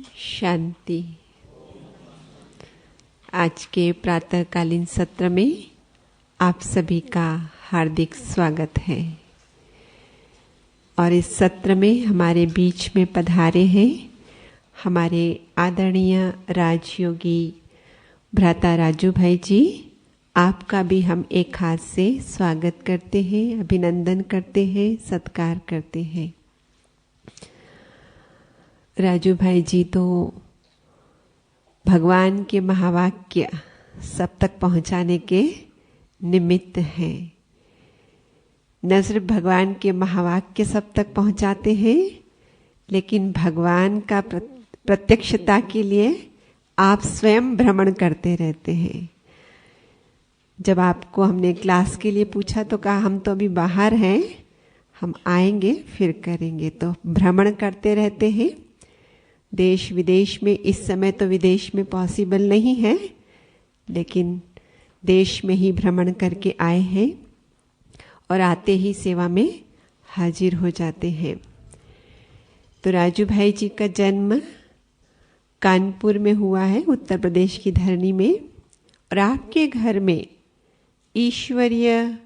शांति। आज के प्रातःकालीन सत्र में आप सभी का हार्दिक स्वागत है और इस सत्र में हमारे बीच में पधारे हैं हमारे आदरणीय राजयोगी भ्राता राजू भाई जी। आपका भी हम एक हाथ से स्वागत करते हैं, अभिनंदन करते हैं, सत्कार करते हैं। राजू भाई जी तो भगवान के महावाक्य सब तक पहुंचाने के निमित्त हैं। न सिर्फ भगवान के महावाक्य सब तक पहुंचाते हैं, लेकिन भगवान का प्रत्यक्षता के लिए आप स्वयं भ्रमण करते रहते हैं। जब आपको हमने क्लास के लिए पूछा तो कहा हम तो अभी बाहर हैं, हम आएंगे फिर करेंगे। तो भ्रमण करते रहते हैं देश विदेश में। इस समय तो विदेश में पॉसिबल नहीं है, लेकिन देश में ही भ्रमण करके आए हैं और आते ही सेवा में हाजिर हो जाते हैं। तो राजू भाई जी का जन्म कानपुर में हुआ है, उत्तर प्रदेश की धरनी में। और आपके घर में ईश्वरीय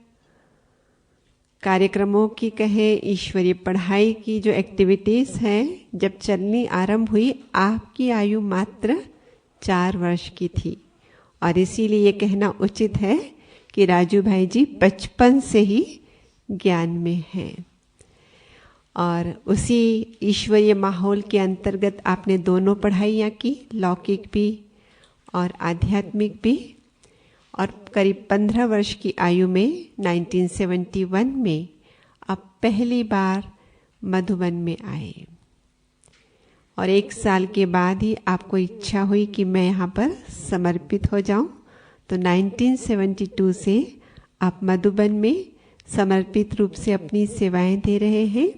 कार्यक्रमों की कहें, ईश्वरीय पढ़ाई की जो एक्टिविटीज हैं, जब चलनी आरंभ हुई आपकी आयु मात्र 4 वर्ष की थी। और इसीलिए ये कहना उचित है कि राजू भाई जी बचपन से ही ज्ञान में हैं। और उसी ईश्वरीय माहौल के अंतर्गत आपने दोनों पढ़ाइयाँ की, लौकिक भी और आध्यात्मिक भी। और करीब 15 वर्ष की आयु में 1971 में आप पहली बार मधुबन में आए और 1 साल के बाद ही आपको इच्छा हुई कि मैं यहाँ पर समर्पित हो जाऊँ। तो 1972 से आप मधुबन में समर्पित रूप से अपनी सेवाएं दे रहे हैं।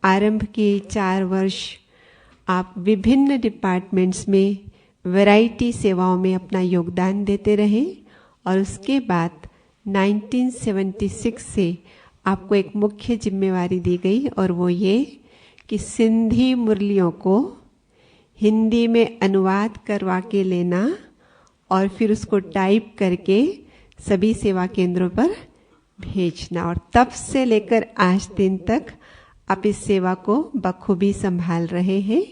आरंभ के 4 वर्ष आप विभिन्न डिपार्टमेंट्स में वैरायटी सेवाओं में अपना योगदान देते रहे और उसके बाद 1976 से आपको एक मुख्य जिम्मेवारी दी गई और वो ये कि सिंधी मुरलियों को हिंदी में अनुवाद करवा के लेना और फिर उसको टाइप करके सभी सेवा केंद्रों पर भेजना। और तब से लेकर आज दिन तक आप इस सेवा को बखूबी संभाल रहे हैं।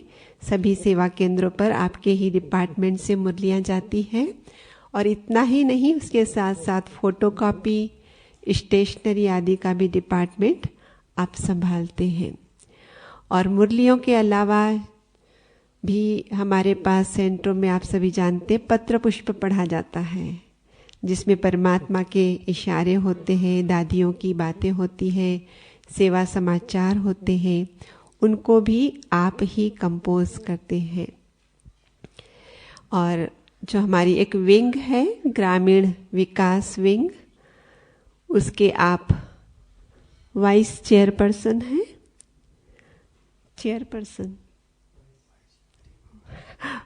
सभी सेवा केंद्रों पर आपके ही डिपार्टमेंट से मुरलियाँ जाती हैं। और इतना ही नहीं, उसके साथ साथ फोटोकॉपी, स्टेशनरी आदि का भी डिपार्टमेंट आप संभालते हैं। और मुरलियों के अलावा भी हमारे पास सेंटरों में आप सभी जानते पत्र पुष्प पढ़ा जाता है, जिसमें परमात्मा के इशारे होते हैं, दादियों की बातें होती हैं, सेवा समाचार होते हैं। उनको भी आप ही कंपोज करते हैं। और जो हमारी एक विंग है, ग्रामीण विकास विंग, उसके आप वाइस चेयरपर्सन हैं। चेयरपर्सन,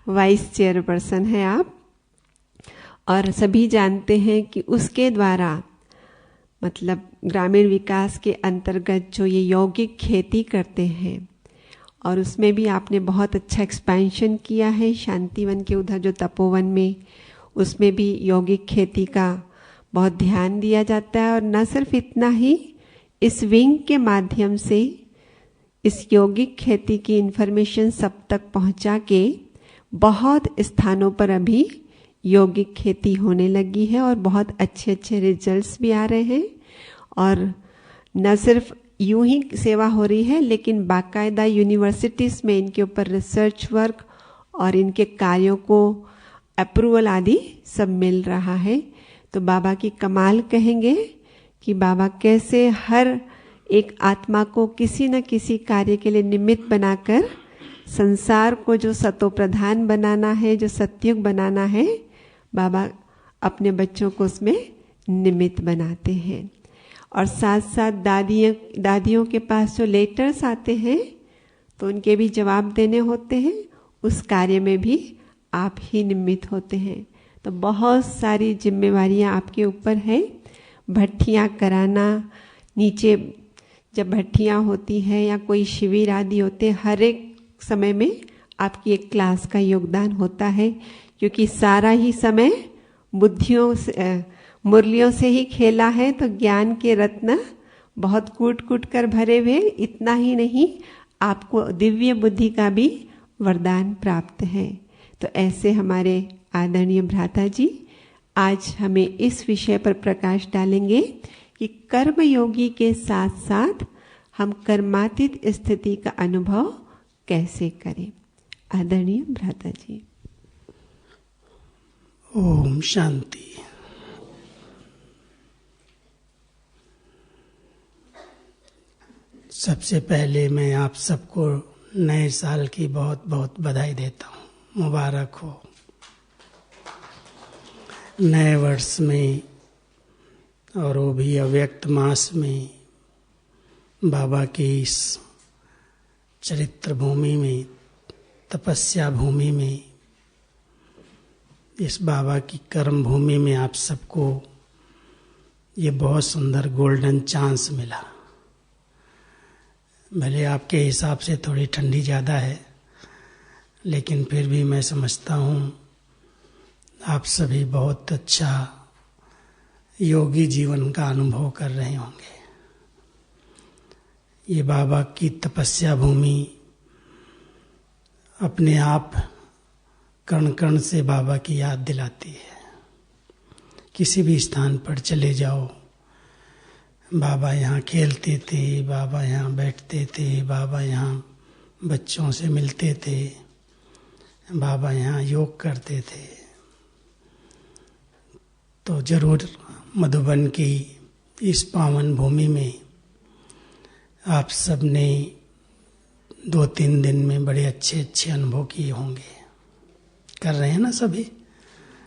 वाइस चेयरपर्सन हैं आप। और सभी जानते हैं कि उसके द्वारा मतलब ग्रामीण विकास के अंतर्गत जो ये यौगिक खेती करते हैं, और उसमें भी आपने बहुत अच्छा एक्सपेंशन किया है। शांतिवन के उधर जो तपोवन में, उसमें भी यौगिक खेती का बहुत ध्यान दिया जाता है। और न सिर्फ इतना ही, इस विंग के माध्यम से इस यौगिक खेती की इन्फॉर्मेशन सब तक पहुंचा के बहुत स्थानों पर अभी यौगिक खेती होने लगी है और बहुत अच्छे अच्छे रिजल्ट्स भी आ रहे हैं। और न सिर्फ यूं ही सेवा हो रही है, लेकिन बाकायदा यूनिवर्सिटीज़ में इनके ऊपर रिसर्च वर्क और इनके कार्यों को अप्रूवल आदि सब मिल रहा है। तो बाबा की कमाल कहेंगे कि बाबा कैसे हर एक आत्मा को किसी न किसी कार्य के लिए निमित्त बनाकर संसार को जो सतो प्रधान बनाना है, जो सत्युग बनाना है, बाबा अपने बच्चों को उसमें निमित्त बनाते हैं। और साथ साथ दादियों के पास जो लेटर्स आते हैं तो उनके भी जवाब देने होते हैं, उस कार्य में भी आप ही निमित्त होते हैं। तो बहुत सारी जिम्मेवारियां आपके ऊपर है। भट्ठियां कराना, नीचे जब भट्ठियां होती हैं या कोई शिविर आदि होते, हर एक समय में आपकी एक क्लास का योगदान होता है, क्योंकि सारा ही समय बुद्धियों से मुरलियों से ही खेला है। तो ज्ञान के रत्न बहुत कूट कूट कर भरे हुए, इतना ही नहीं आपको दिव्य बुद्धि का भी वरदान प्राप्त है। तो ऐसे हमारे आदरणीय भ्राता जी आज हमें इस विषय पर प्रकाश डालेंगे कि कर्म योगी के साथ साथ हम कर्मातीत स्थिति का अनुभव कैसे करें। आदरणीय भ्राता जी। ओम शांति। सबसे पहले मैं आप सबको नए साल की बहुत बहुत बधाई देता हूँ। मुबारक हो। नए वर्ष में और वो भी अव्यक्त मास में बाबा की इस चरित्र भूमि में, तपस्या भूमि में, इस बाबा की कर्म भूमि में आप सबको ये बहुत सुंदर गोल्डन चांस मिला। भले आपके हिसाब से थोड़ी ठंडी ज़्यादा है, लेकिन फिर भी मैं समझता हूँ आप सभी बहुत अच्छा योगी जीवन का अनुभव कर रहे होंगे। ये बाबा की तपस्या भूमि अपने आप कण कण से बाबा की याद दिलाती है। किसी भी स्थान पर चले जाओ, बाबा यहाँ खेलते थे, बाबा यहाँ बैठते थे, बाबा यहाँ बच्चों से मिलते थे, बाबा यहाँ योग करते थे। तो जरूर मधुबन की इस पावन भूमि में आप सब ने 2-3 दिन में बड़े अच्छे अच्छे अनुभव किए होंगे। कर रहे हैं ना सभी?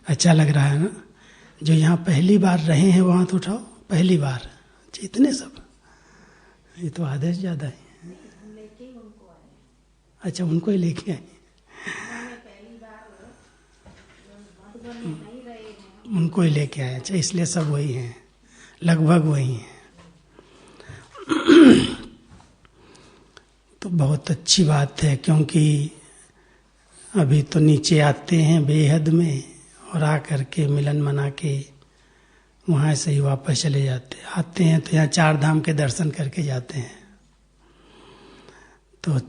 अच्छा लग रहा है ना? जो यहाँ पहली बार रहे हैं वहाँ तो उठाओ, पहली बार। इतने सब, ये तो आधे से ज्यादा है। अच्छा, उनको ही लेके आए, उनको ही लेके आए। अच्छा, इसलिए सब वही हैं, लगभग वही हैं। तो बहुत अच्छी बात है, क्योंकि अभी तो नीचे आते हैं बेहद में और आकर के मिलन मना के वहाँ से ही वापस चले जाते। आते हैं तो यहाँ 4 धाम के दर्शन करके जाते हैं। तो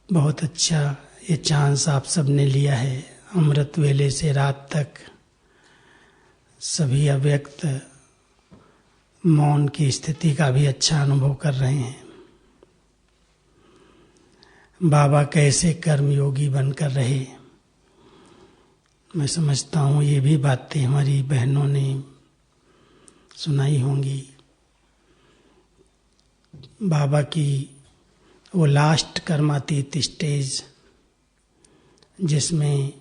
बहुत अच्छा ये चांस आप सब ने लिया है। अमृत वेले से रात तक सभी अव्यक्त मौन की स्थिति का भी अच्छा अनुभव कर रहे हैं। बाबा कैसे कर्मयोगी बनकर रहे, मैं समझता हूँ ये भी बातें हमारी बहनों ने सुनाई होंगी। बाबा की वो लास्ट कर्मातीत स्टेज, जिसमें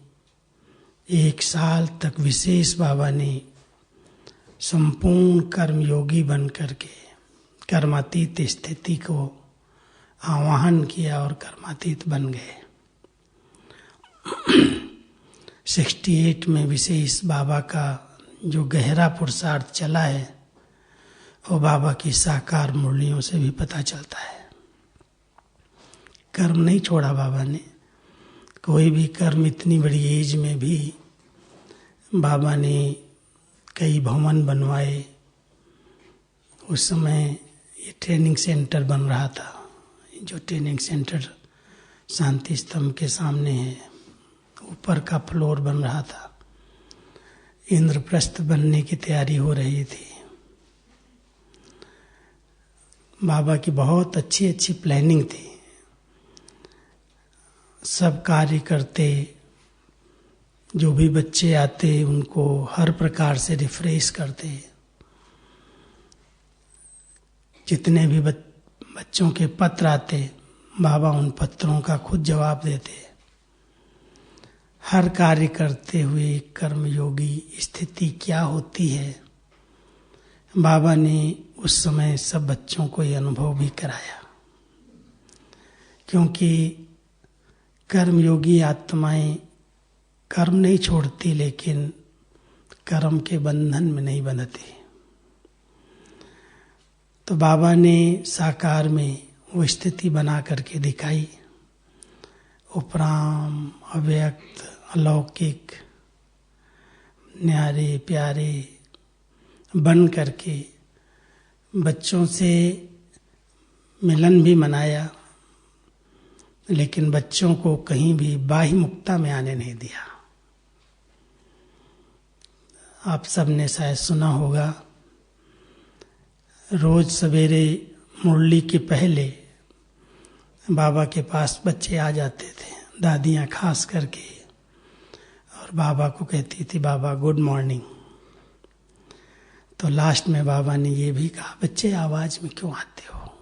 1 साल तक विशेष बाबा ने संपूर्ण कर्मयोगी बन करके कर्मातीत स्थिति को आवाहन किया और कर्मातीत बन गए। 68 में विशेष बाबा का जो गहरा पुरुषार्थ चला है, वो बाबा की साकार मुरलियों से भी पता चलता है। कर्म नहीं छोड़ा बाबा ने, कोई भी कर्म। इतनी बड़ी एज में भी बाबा ने कई भवन बनवाए। उस समय ये ट्रेनिंग सेंटर बन रहा था, जो ट्रेनिंग सेंटर शांति स्तंभ के सामने है, ऊपर का फ्लोर बन रहा था। इंद्रप्रस्थ बनने की तैयारी हो रही थी। बाबा की बहुत अच्छी अच्छी प्लानिंग थी। सब कार्य करते, जो भी बच्चे आते उनको हर प्रकार से रिफ्रेश करते। जितने भी बच्चों के पत्र आते, बाबा उन पत्रों का खुद जवाब देते। हर कार्य करते हुए कर्मयोगी स्थिति क्या होती है, बाबा ने उस समय सब बच्चों को ये अनुभव भी कराया। क्योंकि कर्मयोगी आत्माएं कर्म नहीं छोड़ती, लेकिन कर्म के बंधन में नहीं बंधती। तो बाबा ने साकार में वो स्थिति बना करके दिखाई। उपराम, अव्यक्त, अलौकिक, न्यारे प्यारे बन करके बच्चों से मिलन भी मनाया, लेकिन बच्चों को कहीं भी बाह्य मुक्ता में आने नहीं दिया। आप सबने शायद सुना होगा, रोज सवेरे मुरली के पहले बाबा के पास बच्चे आ जाते थे, दादियाँ खास करके, और बाबा को कहती थी बाबा गुड मॉर्निंग। तो लास्ट में बाबा ने ये भी कहा, बच्चे आवाज में क्यों आते हो?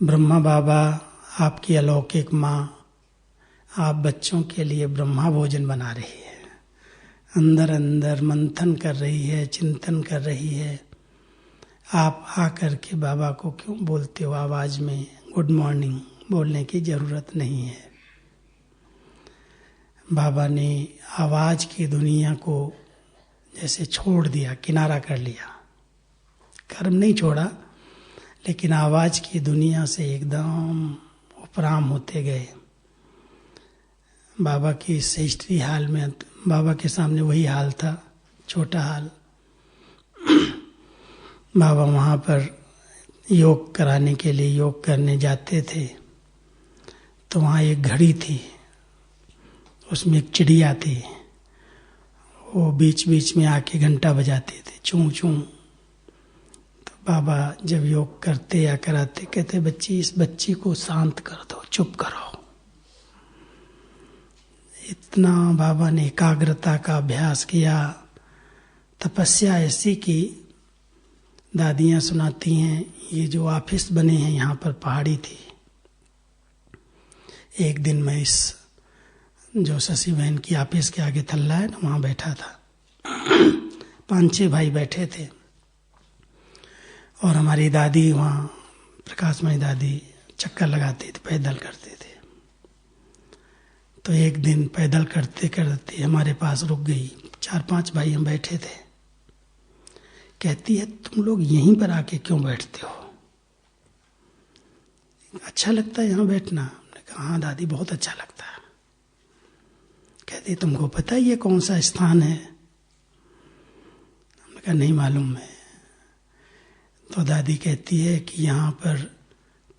ब्रह्मा बाबा, आपकी अलौकिक माँ, आप बच्चों के लिए ब्रह्मा भोजन बना रही है, अंदर अंदर मंथन कर रही है, चिंतन कर रही है। आप आकर के बाबा को क्यों बोलते हो आवाज में गुड मॉर्निंग? बोलने की जरूरत नहीं है। बाबा ने आवाज की दुनिया को जैसे छोड़ दिया, किनारा कर लिया। कर्म नहीं छोड़ा, लेकिन आवाज की दुनिया से एकदम उपराम होते गए। बाबा की इस हिस्ट्री हाल में बाबा के सामने वही हाल था, छोटा हाल। बाबा वहाँ पर योग कराने के लिए योग करने जाते थे, तो वहाँ एक घड़ी थी, उसमें एक चिड़िया थी, वो बीच बीच में आके घंटा बजाते थे, चूं चूं। तो बाबा जब योग करते या कराते कहते, बच्ची, इस बच्ची को शांत कर दो, चुप करो। इतना बाबा ने एकाग्रता का अभ्यास किया, तपस्या ऐसी की। दादियाँ सुनाती हैं, ये जो ऑफिस बने हैं यहाँ पर पहाड़ी थी। एक दिन मैं इस जो शशि बहन की ऑफिस के आगे थल्ला है ना, वहाँ बैठा था। 5-6 भाई बैठे थे, और हमारी दादी वहाँ, प्रकाशमयी दादी, चक्कर लगाती थी, पैदल करते थे। तो एक दिन पैदल करते करते हमारे पास रुक गई। 4-5 भाई हम बैठे थे। कहती है, तुम लोग यहीं पर आके क्यों बैठते हो? अच्छा लगता है यहाँ बैठना? हमने कहा, हाँ दादी, बहुत अच्छा लगता है। कहती, तुमको पता है ये कौन सा स्थान है? हमने कहा, नहीं मालूम है। तो दादी कहती है कि यहाँ पर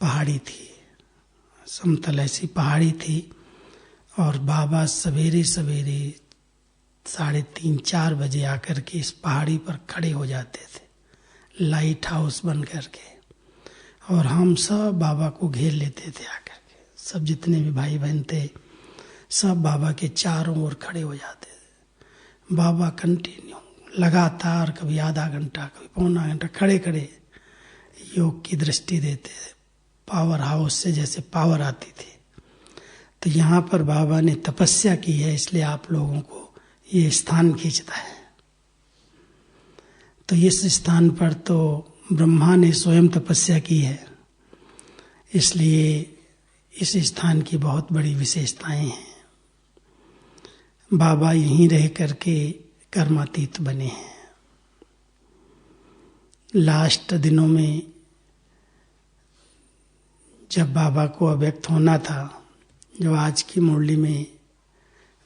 पहाड़ी थी, समतल ऐसी पहाड़ी थी, और बाबा सवेरे सवेरे 3:30-4 बजे आकर के इस पहाड़ी पर खड़े हो जाते थे, लाइट हाउस बन करके, और हम सब बाबा को घेर लेते थे आकर के। सब जितने भी भाई बहन थे, सब बाबा के चारों ओर खड़े हो जाते थे। बाबा कंटिन्यू लगातार, कभी आधा घंटा, कभी पौना घंटा खड़े खड़े योग की दृष्टि देते थे। पावर हाउस से जैसे पावर आती थी। तो यहाँ पर बाबा ने तपस्या की है, इसलिए आप लोगों को ये स्थान खींचता है। तो इस स्थान पर तो ब्रह्मा ने स्वयं तपस्या की है, इसलिए इस स्थान की बहुत बड़ी विशेषताएं हैं। बाबा यहीं रह करके कर्मातीत बने हैं। लास्ट दिनों में जब बाबा को अव्यक्त होना था, जो आज की मुरली में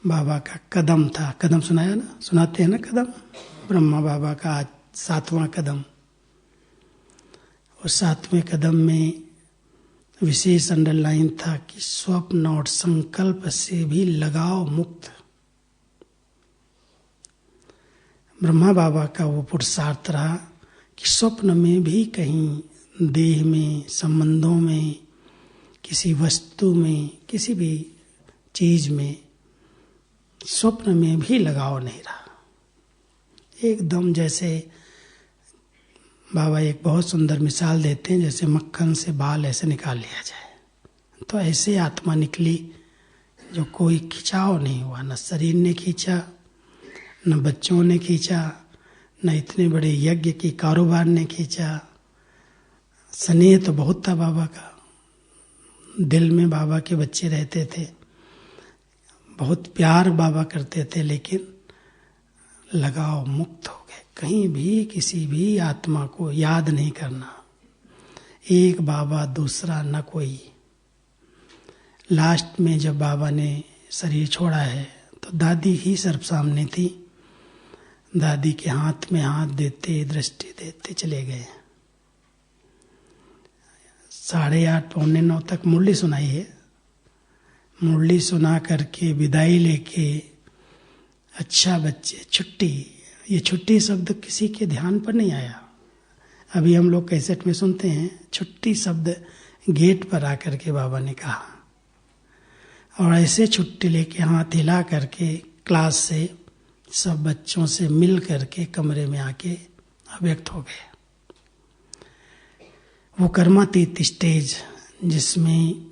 बाबा का कदम था, कदम सुनाया ना, सुनाते हैं ना कदम, ब्रह्मा बाबा का आज 7वां कदम। उस 7वें कदम में विशेष अंडरलाइन था कि स्वप्न और संकल्प से भी लगाव मुक्त। ब्रह्मा बाबा का वो पुरुषार्थ रहा कि स्वप्न में भी कहीं देह में, संबंधों में, किसी वस्तु में, किसी भी चीज में, स्वप्न में भी लगाव नहीं रहा। एकदम जैसे बाबा एक बहुत सुंदर मिसाल देते हैं, जैसे मक्खन से बाल ऐसे निकाल लिया जाए, तो ऐसे आत्मा निकली जो कोई खिंचाव नहीं हुआ। न शरीर ने खींचा, न बच्चों ने खींचा, न इतने बड़े यज्ञ की कारोबार ने खींचा। स्नेह तो बहुत था बाबा का, दिल में बाबा के बच्चे रहते थे, बहुत प्यार बाबा करते थे, लेकिन लगाव मुक्त हो गए। कहीं भी किसी भी आत्मा को याद नहीं करना, एक बाबा दूसरा न कोई। लास्ट में जब बाबा ने शरीर छोड़ा है तो दादी ही सर्वसामने थी। दादी के हाथ में हाथ देते, दृष्टि देते चले गए। 8:30 पौने 9 तक मुरली सुनाई है। मुरली सुना करके विदाई लेके, अच्छा बच्चे छुट्टी, ये छुट्टी शब्द किसी के ध्यान पर नहीं आया। अभी हम लोग कैसेट में सुनते हैं, छुट्टी शब्द गेट पर आकर के बाबा ने कहा, और ऐसे छुट्टी लेके हाथ हिला करके क्लास से सब बच्चों से मिल करके कमरे में आके अव्यक्त हो गए। वो कर्मातीत स्टेज जिसमें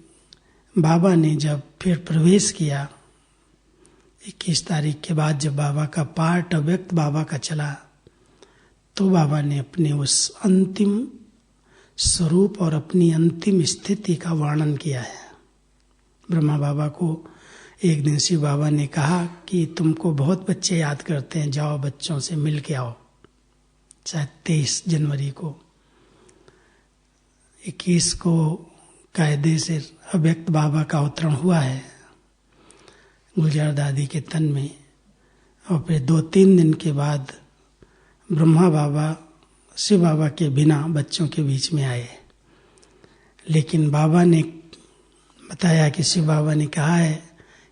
बाबा ने जब फिर प्रवेश किया, 21 तारीख के बाद जब बाबा का पार्ट अव्यक्त बाबा का चला, तो बाबा ने अपने उस अंतिम स्वरूप और अपनी अंतिम स्थिति का वर्णन किया है। ब्रह्मा बाबा को एक दिन शिव बाबा ने कहा कि तुमको बहुत बच्चे याद करते हैं, जाओ बच्चों से मिल के आओ। शायद 23 जनवरी को, 21 को कायदे से अव्यक्त बाबा का अवतरण हुआ है गुलजार दादी के तन में, और फिर 2-3 दिन के बाद ब्रह्मा बाबा शिव बाबा के बिना बच्चों के बीच में आए। लेकिन बाबा ने बताया कि शिव बाबा ने कहा है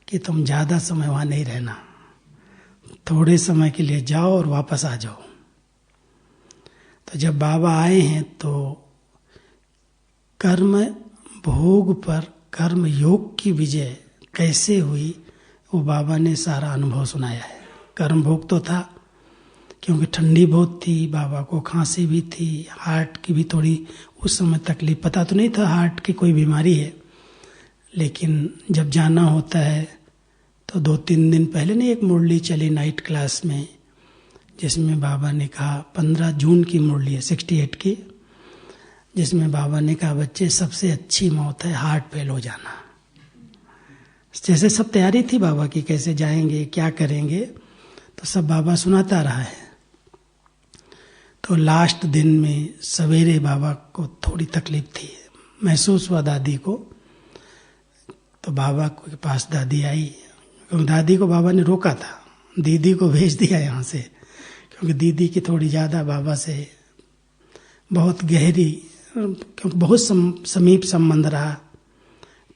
कि तुम ज़्यादा समय वहाँ नहीं रहना, थोड़े समय के लिए जाओ और वापस आ जाओ। तो जब बाबा आए हैं तो कर्म भोग पर कर्म योग की विजय कैसे हुई, वो बाबा ने सारा अनुभव सुनाया है। कर्म भोग तो था, क्योंकि ठंडी बहुत थी, बाबा को खांसी भी थी, हार्ट की भी थोड़ी उस समय तकलीफ, पता तो नहीं था हार्ट की कोई बीमारी है, लेकिन जब जाना होता है तो 2-3 दिन पहले ने एक मुरली चली नाइट क्लास में, जिसमें बाबा ने कहा, 15 जून की मुरली है 68 की, जिसमें बाबा ने कहा बच्चे सबसे अच्छी मौत है हार्ट फेल हो जाना। जैसे सब तैयारी थी बाबा की, कैसे जाएंगे क्या करेंगे, तो सब बाबा सुनाता रहा है। तो लास्ट दिन में सवेरे बाबा को थोड़ी तकलीफ थी, महसूस हुआ दादी को, तो बाबा के पास दादी आई। क्योंकि दादी को बाबा ने रोका था, दीदी को भेज दिया यहाँ से, क्योंकि दीदी की थोड़ी ज़्यादा बाबा से बहुत गहरी, क्योंकि बहुत समीप संबंध रहा,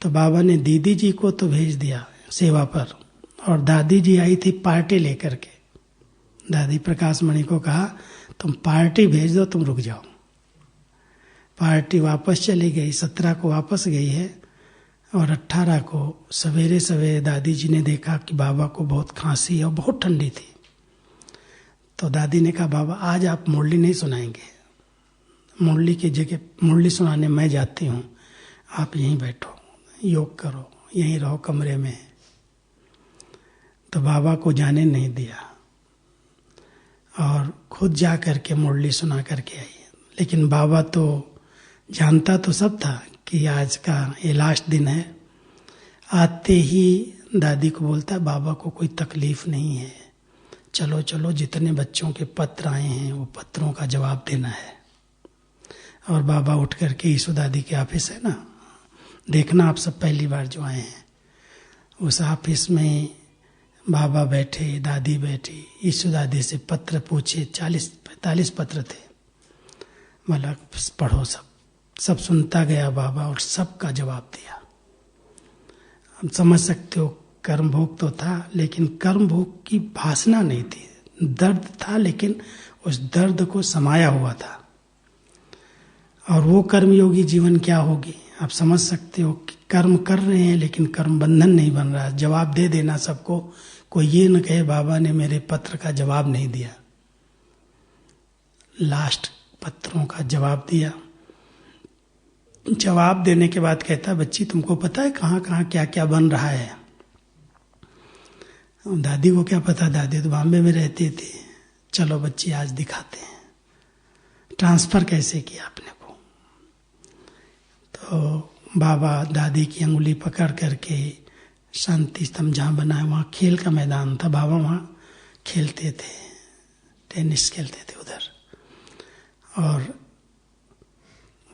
तो बाबा ने दीदी जी को तो भेज दिया सेवा पर, और दादी जी आई थी पार्टी लेकर के। दादी प्रकाश मणि को कहा तुम पार्टी भेज दो, तुम रुक जाओ। पार्टी वापस चली गई, 17 को वापस गई है, और 18 को सवेरे सवेरे दादी जी ने देखा कि बाबा को बहुत खांसी और बहुत ठंडी थी। तो दादी ने कहा बाबा आज आप मुरली नहीं सुनाएंगे, मुरली की जगह मुरली सुनाने मैं जाती हूँ, आप यहीं बैठो, योग करो, यहीं रहो कमरे में। तो बाबा को जाने नहीं दिया और खुद जा करके मुरली सुना करके आई। लेकिन बाबा तो जानता तो सब था कि आज का ये लास्ट दिन है। आते ही दादी को बोलता बाबा को कोई तकलीफ नहीं है, चलो चलो जितने बच्चों के पत्र आए हैं वो पत्रों का जवाब देना है। और बाबा उठ करके ईशु दादी के ऑफिस है ना, देखना आप सब पहली बार जो आए हैं, उस ऑफिस में बाबा बैठे, दादी बैठी, ईशु दादी से पत्र पूछे, 40-45 पत्र थे। बोला पढ़ो, सब सुनता गया बाबा और सबका जवाब दिया। हम समझ सकते हो कर्म भोग तो था, लेकिन कर्म भोग की भासना नहीं थी, दर्द था, लेकिन उस दर्द को समाया हुआ था। और वो कर्मयोगी जीवन क्या होगी आप समझ सकते हो कि कर्म कर रहे हैं लेकिन कर्म बंधन नहीं बन रहा। जवाब दे देना सबको, कोई ये न कहे बाबा ने मेरे पत्र का जवाब नहीं दिया। लास्ट पत्रों का जवाब दिया। जवाब देने के बाद कहता बच्ची तुमको पता है कहाँ कहाँ क्या क्या बन रहा है? दादी को क्या पता, दादी तो बॉम्बे में रहती थी। चलो बच्ची आज दिखाते हैं ट्रांसफर कैसे किया आपने को। तो बाबा दादी की अंगुली पकड़ करके शांति स्तंभ जहाँ बनाया वहाँ खेल का मैदान था, बाबा वहाँ खेलते थे, टेनिस खेलते थे उधर। और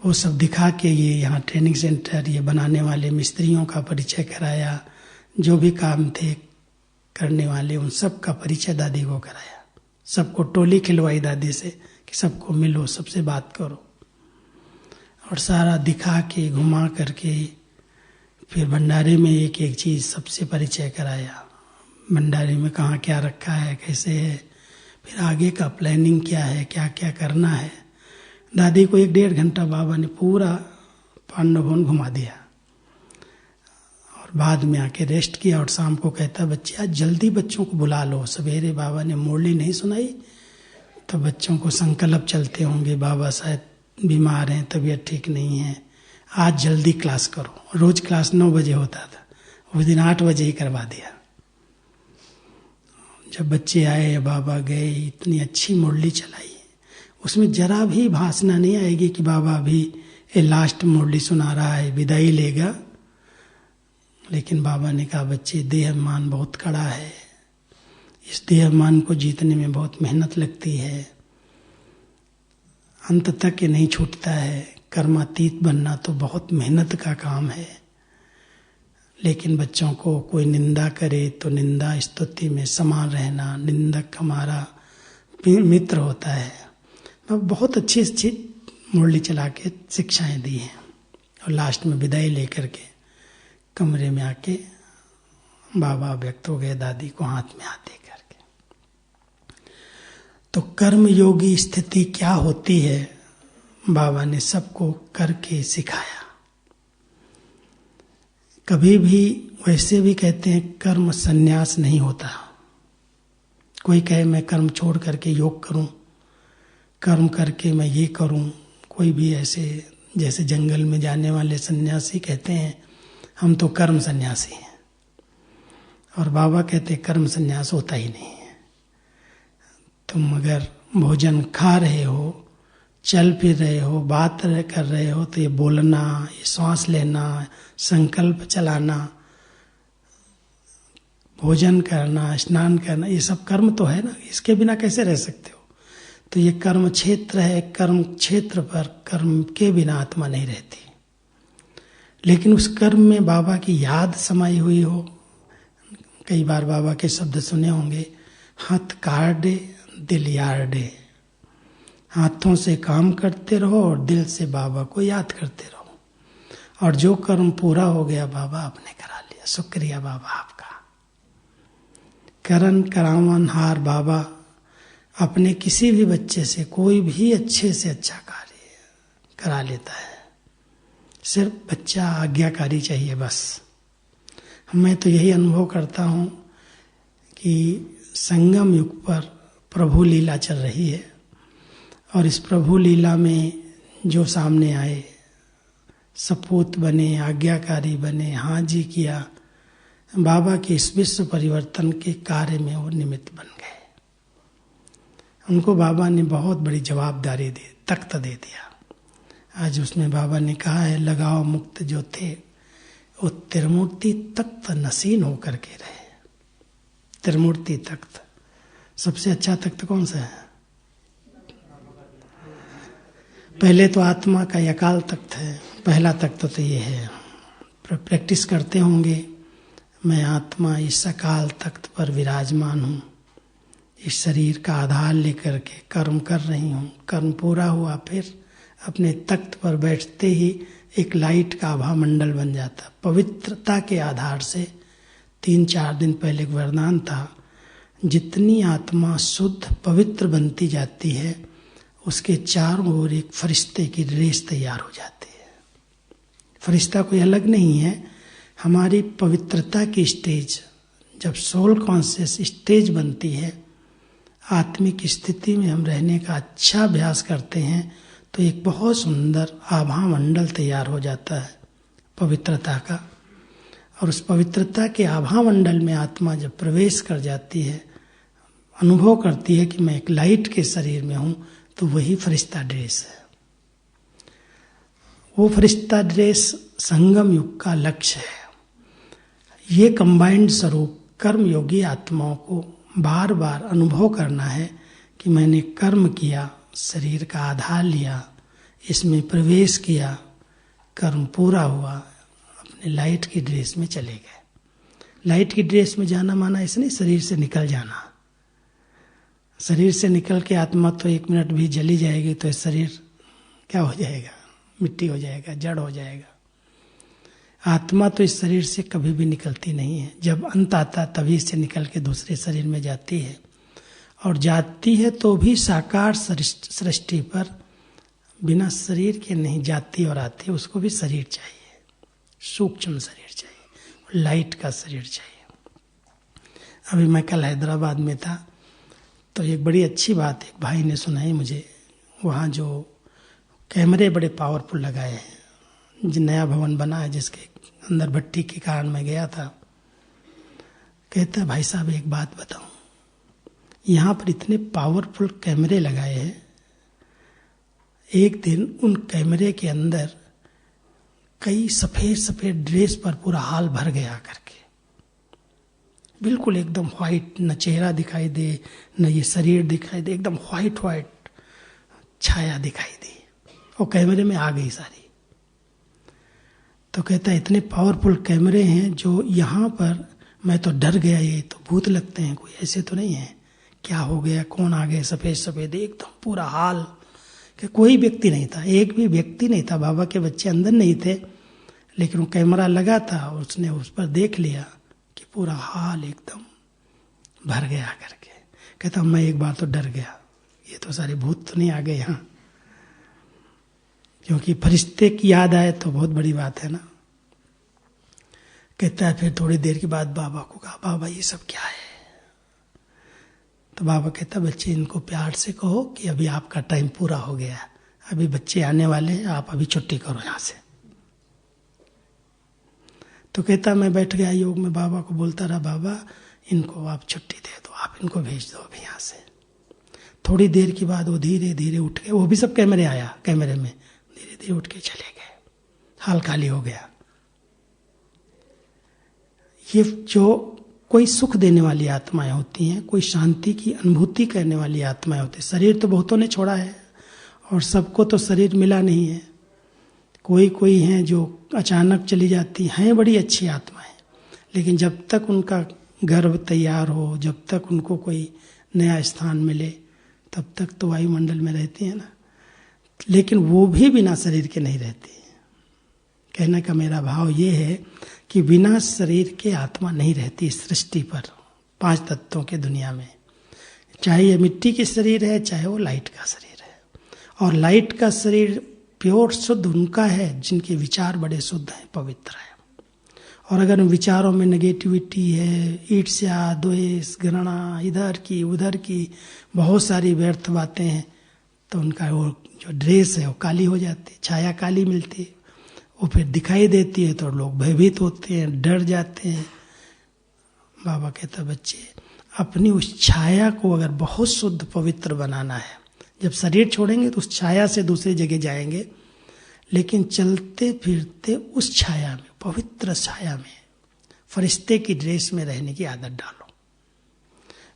वो सब दिखा के ये यहाँ ट्रेनिंग सेंटर ये बनाने वाले मिस्त्रियों का परिचय कराया, जो भी काम थे करने वाले उन सब का परिचय दादी को कराया। सबको टोली खिलवाई दादी से कि सबको मिलो, सबसे बात करो, और सारा दिखा के घुमा करके फिर भंडारे में एक एक चीज़ सबसे परिचय कराया। भंडारे में कहाँ क्या रखा है, कैसे है, फिर आगे का प्लानिंग क्या है, क्या क्या करना है। दादी को 1-1.5 घंटा बाबा ने पूरा पांडव भवन घुमा दिया और बाद में आके रेस्ट किया। और शाम को कहता, बच्चे आज जल्दी बच्चों को बुला लो। सवेरे बाबा ने मुरली नहीं सुनाई तो बच्चों को संकल्प चलते होंगे, बाबा शायद बीमार हैं, तबीयत ठीक नहीं है, आज जल्दी क्लास करो। रोज क्लास 9 बजे होता था, उस दिन 8 बजे ही करवा दिया। जब बच्चे आए, बाबा गए, इतनी अच्छी मुरली चलाई, उसमें जरा भी भासना नहीं आएगी कि बाबा अभी लास्ट मुरली सुना रहा है, विदाई लेगा। लेकिन बाबा ने कहा, बच्चे देहाभिमान बहुत कड़ा है, इस देहाभिमान को जीतने में बहुत मेहनत लगती है, अंत तक ये नहीं छूटता है। कर्मातीत बनना तो बहुत मेहनत का काम है। लेकिन बच्चों को कोई निंदा करे तो निंदा स्तुति में समान रहना, निंदक हमारा मित्र होता है। बहुत अच्छी अच्छी मुरली चला के शिक्षाएं दी हैं और लास्ट में विदाई लेकर के कमरे में आके बाबा व्यक्त हो गए, दादी को हाथ में हाथ दे करके। तो कर्म योगी स्थिति क्या होती है, बाबा ने सबको करके सिखाया। कभी भी वैसे भी कहते हैं कर्म संन्यास नहीं होता। कोई कहे मैं कर्म छोड़ करके योग करूं, कर्म करके मैं ये करूं, कोई भी ऐसे जैसे जंगल में जाने वाले सन्यासी कहते हैं हम तो कर्म सन्यासी हैं, और बाबा कहते कर्म सन्यास होता ही नहीं है। तुम अगर भोजन खा रहे हो, चल फिर रहे हो, बात कर रहे हो, तो ये बोलना, ये सांस लेना, संकल्प चलाना, भोजन करना, स्नान करना, ये सब कर्म तो है ना। इसके बिना कैसे रह सकते हो। तो ये कर्म क्षेत्र है, कर्म क्षेत्र पर कर्म के बिना आत्मा नहीं रहती। लेकिन उस कर्म में बाबा की याद समाई हुई हो। कई बार बाबा के शब्द सुने होंगे, हाथ काटे दिल यार डे। हाथों से काम करते रहो और दिल से बाबा को याद करते रहो, और जो कर्म पूरा हो गया बाबा आपने करा लिया, शुक्रिया बाबा आपका। करन करावन हार बाबा अपने किसी भी बच्चे से कोई भी अच्छे से अच्छा कार्य करा लेता है। सिर्फ बच्चा आज्ञाकारी चाहिए बस। मैं तो यही अनुभव करता हूँ कि संगम युग पर प्रभु लीला चल रही है, और इस प्रभु लीला में जो सामने आए, सपूत बने, आज्ञाकारी बने, हाँ जी किया, बाबा के इस विश्व परिवर्तन के कार्य में वो निमित्त बन गए। उनको बाबा ने बहुत बड़ी जवाबदारी दी, तख्त दे दिया। आज उसमें बाबा ने कहा है, लगाव मुक्त जो थे वो त्रिमूर्ति तख्त नसीन होकर के रहे। त्रिमूर्ति तख्त सबसे अच्छा तख्त कौन सा है? पहले तो आत्मा का अकाल तख्त है, पहला तख्त तो ये है। प्रैक्टिस करते होंगे, मैं आत्मा इस अकाल तख्त पर विराजमान हूँ, इस शरीर का आधार लेकर के कर्म कर रही हूँ। कर्म पूरा हुआ, फिर अपने तख्त पर बैठते ही एक लाइट का आभा मंडल बन जाता। पवित्रता के आधार से 3-4 दिन पहले एक वरदान था, जितनी आत्मा शुद्ध पवित्र बनती जाती है उसके चारों ओर एक फरिश्ते की रेस तैयार हो जाती है। फरिश्ता कोई अलग नहीं है, हमारी पवित्रता की स्टेज। जब सोल कॉन्शियस स्टेज बनती है, आत्मिक स्थिति में हम रहने का अच्छा अभ्यास करते हैं, तो एक बहुत सुंदर आभा मंडल तैयार हो जाता है पवित्रता का। और उस पवित्रता के आभा मंडल में आत्मा जब प्रवेश कर जाती है, अनुभव करती है कि मैं एक लाइट के शरीर में हूँ, तो वही फरिश्ता ड्रेस है। वो फरिश्ता ड्रेस संगम युग का लक्ष्य है। ये कंबाइंड स्वरूप कर्म योगी आत्माओं को बार बार अनुभव करना है कि मैंने कर्म किया, शरीर का आधार लिया, इसमें प्रवेश किया, कर्म पूरा हुआ, अपने लाइट की ड्रेस में चले गए। लाइट की ड्रेस में जाना माना इसने शरीर से निकल जाना। शरीर से निकल के आत्मा तो 1 मिनट भी जली जाएगी तो शरीर क्या हो जाएगा? मिट्टी हो जाएगा, जड़ हो जाएगा। आत्मा तो इस शरीर से कभी भी निकलती नहीं है। जब अंत आता तभी से निकल के दूसरे शरीर में जाती है, और जाती है तो भी साकार सृष्टि पर बिना शरीर के नहीं जाती और आती। उसको भी शरीर चाहिए, सूक्ष्म शरीर चाहिए, लाइट का शरीर चाहिए। अभी मैं कल हैदराबाद में था तो एक बड़ी अच्छी बात एक भाई ने सुनाई मुझे। वहाँ जो कैमरे बड़े पावरफुल लगाए हैं, जो नया भवन बना है जिसके अंदर भट्टी के कारण मैं गया था, कहता भाई साहब एक बात बताऊं, यहाँ पर इतने पावरफुल कैमरे लगाए हैं, एक दिन उन कैमरे के अंदर कई सफेद सफेद ड्रेस पर पूरा हाल भर गया करके, बिल्कुल एकदम व्हाइट, न चेहरा दिखाई दे न ये शरीर दिखाई दे, एकदम व्हाइट व्हाइट छाया दिखाई दी और कैमरे में आ गई सारी। तो कहता इतने पावरफुल कैमरे हैं जो यहाँ पर मैं तो डर गया, ये तो भूत लगते हैं, कोई ऐसे तो नहीं है, क्या हो गया, कौन आ गए, सफेद सफेद एकदम पूरा हाल, कि कोई व्यक्ति नहीं था, एक भी व्यक्ति नहीं था। बाबा के बच्चे अंदर नहीं थे, लेकिन वो कैमरा लगा था, उसने उस पर देख लिया कि पूरा हाल एकदम भर गया करके। कहता मैं एक बार तो डर गया, ये तो सारे भूत तो नहीं आ गए यहाँ, क्योंकि फरिश्ते की याद आए तो बहुत बड़ी बात है ना। कहता है फिर थोड़ी देर के बाद बाबा को कहा, बाबा ये सब क्या है? तो बाबा कहता बच्चे इनको प्यार से कहो कि अभी आपका टाइम पूरा हो गया, अभी बच्चे आने वाले हैं, आप अभी छुट्टी करो यहाँ से। तो कहता मैं बैठ गया योग में, बाबा को बोलता रहा, बाबा इनको आप छुट्टी दे दो, आप इनको भेज दो अभी यहाँ से। थोड़ी देर के बाद वो धीरे धीरे उठ गए, वो भी सब कैमरे आया, कैमरे में धीरे धीरे उठ के चले गए, हाल खाली हो गया। ये जो कोई सुख देने वाली आत्माएं होती हैं, कोई शांति की अनुभूति करने वाली आत्माएं होती हैं। शरीर तो बहुतों ने छोड़ा है और सबको तो शरीर मिला नहीं है, कोई कोई हैं जो अचानक चली जाती हैं, बड़ी अच्छी आत्माएं, लेकिन जब तक उनका गर्भ तैयार हो, जब तक उनको कोई नया स्थान मिले, तब तक तो वायुमंडल में रहती है ना। लेकिन वो भी बिना शरीर के नहीं रहती। कहने का मेरा भाव ये है कि बिना शरीर के आत्मा नहीं रहती सृष्टि पर, 5 तत्वों के दुनिया में। चाहे ये मिट्टी के शरीर है, चाहे वो लाइट का शरीर है। और लाइट का शरीर प्योर शुद्ध उनका है जिनके विचार बड़े शुद्ध हैं, पवित्र है। और अगर उन विचारों में नेगेटिविटी है, ईर्ष्या, द्वेष, घृणा, इधर की उधर की बहुत सारी व्यर्थ बातें हैं, तो उनका वो जो ड्रेस है वो काली हो जाती, छाया काली मिलती है, वो फिर दिखाई देती है तो लोग भयभीत होते हैं, डर जाते हैं। बाबा कहता बच्चे अपनी उस छाया को अगर बहुत शुद्ध पवित्र बनाना है, जब शरीर छोड़ेंगे तो उस छाया से दूसरी जगह जाएंगे, लेकिन चलते फिरते उस छाया में, पवित्र छाया में, फरिश्ते की ड्रेस में रहने की आदत डालो।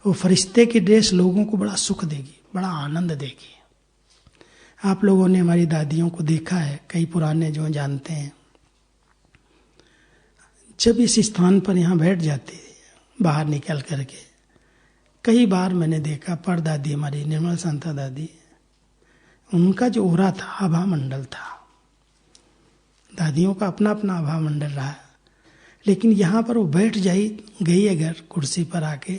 वो फरिश्ते की ड्रेस लोगों को बड़ा सुख देगी, बड़ा आनंद देगी। आप लोगों ने हमारी दादियों को देखा है, कई पुराने जो जानते हैं, जब इस स्थान पर यहाँ बैठ जाते बाहर निकल करके, कई बार मैंने देखा, परदादी हमारी निर्मल शांता दादी, उनका जो ओरा था, आभा मंडल था। दादियों का अपना अपना आभा मंडल रहा, लेकिन यहाँ पर वो बैठ गई अगर कुर्सी पर आके,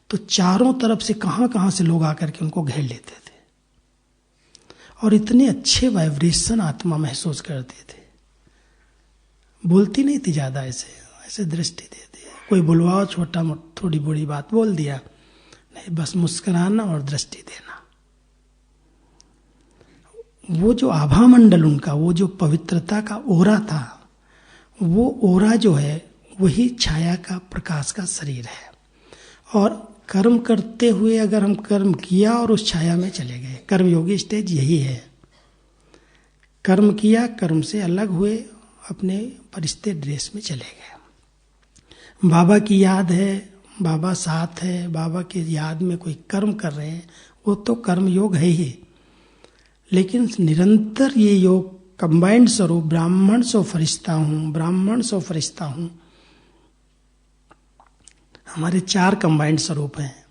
तो चारों तरफ से कहाँ कहाँ से लोग आकर के उनको घेर लेते थे और इतने अच्छे वाइब्रेशन आत्मा महसूस करते थे। बोलती नहीं थी ज्यादा, ऐसे दृष्टि देती है, कोई बुलवाओ छोटा थोड़ी बड़ी बात बोल दिया, नहीं बस मुस्कुराना और दृष्टि देना। वो जो आभा मंडल उनका, वो जो पवित्रता का ओरा था, वो ओरा जो है वही छाया का, प्रकाश का शरीर है। और कर्म करते हुए अगर हम कर्म किया और उस छाया में चले गए, कर्मयोगी स्टेज यही है। कर्म किया, कर्म से अलग हुए, अपने फरिश्ते ड्रेस में चले गए। बाबा की याद है, बाबा साथ है, बाबा की याद में कोई कर्म कर रहे हैं, वो तो कर्म योग है ही। लेकिन निरंतर ये योग कंबाइंड स्वरूप ब्राह्मण सो फरिश्ता हूं, ब्राह्मण सो फरिश्ता हूं, हमारे 4 कंबाइंड स्वरूप हैं।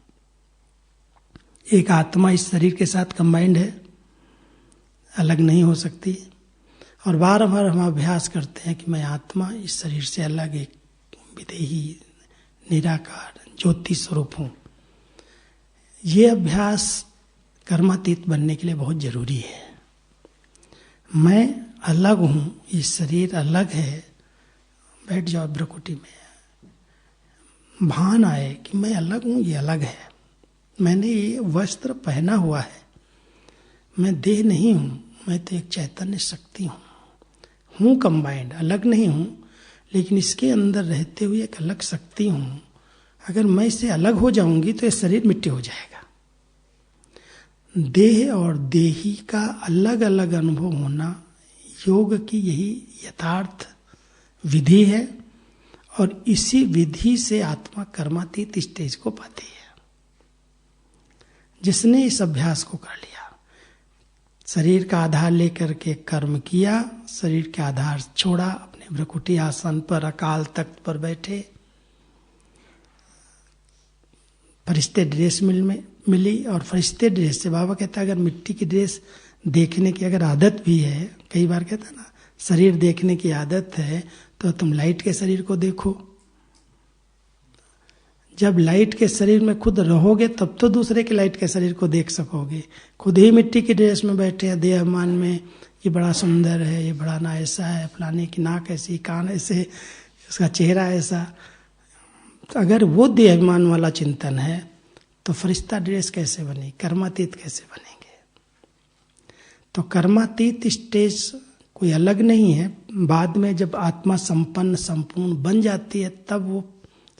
एक आत्मा इस शरीर के साथ कंबाइंड है, अलग नहीं हो सकती, और बार बार हम अभ्यास करते हैं कि मैं आत्मा इस शरीर से अलग एक विदेही निराकार ज्योति स्वरूप हूं। ये अभ्यास कर्मातीत बनने के लिए बहुत जरूरी है। मैं अलग हूं, ये शरीर अलग है, बैठ जाओ भ्रकुटी में, भान आए कि मैं अलग हूं, ये अलग है, मैंने ये वस्त्र पहना हुआ है, मैं देह नहीं हूं, मैं तो एक चैतन्य शक्ति हूं कंबाइंड, अलग नहीं हूं, लेकिन इसके अंदर रहते हुए एक अलग शक्ति हूं। अगर मैं इससे अलग हो जाऊंगी तो ये शरीर मिट्टी हो जाएगा। देह और देही का अलग अलग अनुभव होना योग की यही यथार्थ विधि है, और इसी विधि से आत्मा कर्मातीत स्टेज को पाती है। जिसने इस अभ्यास को कर लिया, शरीर का आधार लेकर के कर्म किया, शरीर के आधार छोड़ा, अपने भ्रकुटी आसन पर अकाल तख्त पर बैठे, फरिश्ते ड्रेस मिली, और फरिश्ते ड्रेस से बाबा कहता है अगर मिट्टी की ड्रेस देखने की अगर आदत भी है, कई बार कहता है ना शरीर देखने की आदत है, तो तुम लाइट के शरीर को देखो। जब लाइट के शरीर में खुद रहोगे तब तो दूसरे के लाइट के शरीर को देख सकोगे। खुद ही मिट्टी की ड्रेस में बैठे हैं देहमान में, ये बड़ा सुंदर है, ये बड़ा ना ऐसा है, फलाने की नाक ऐसी, कान ऐसे, इसका चेहरा ऐसा। तो अगर वो देहमान वाला चिंतन है तो फरिश्ता ड्रेस कैसे बनी, कर्मातीत कैसे बनेंगे। तो कर्मातीत स्टेज कोई अलग नहीं है। बाद में जब आत्मा संपन्न संपूर्ण बन जाती है तब वो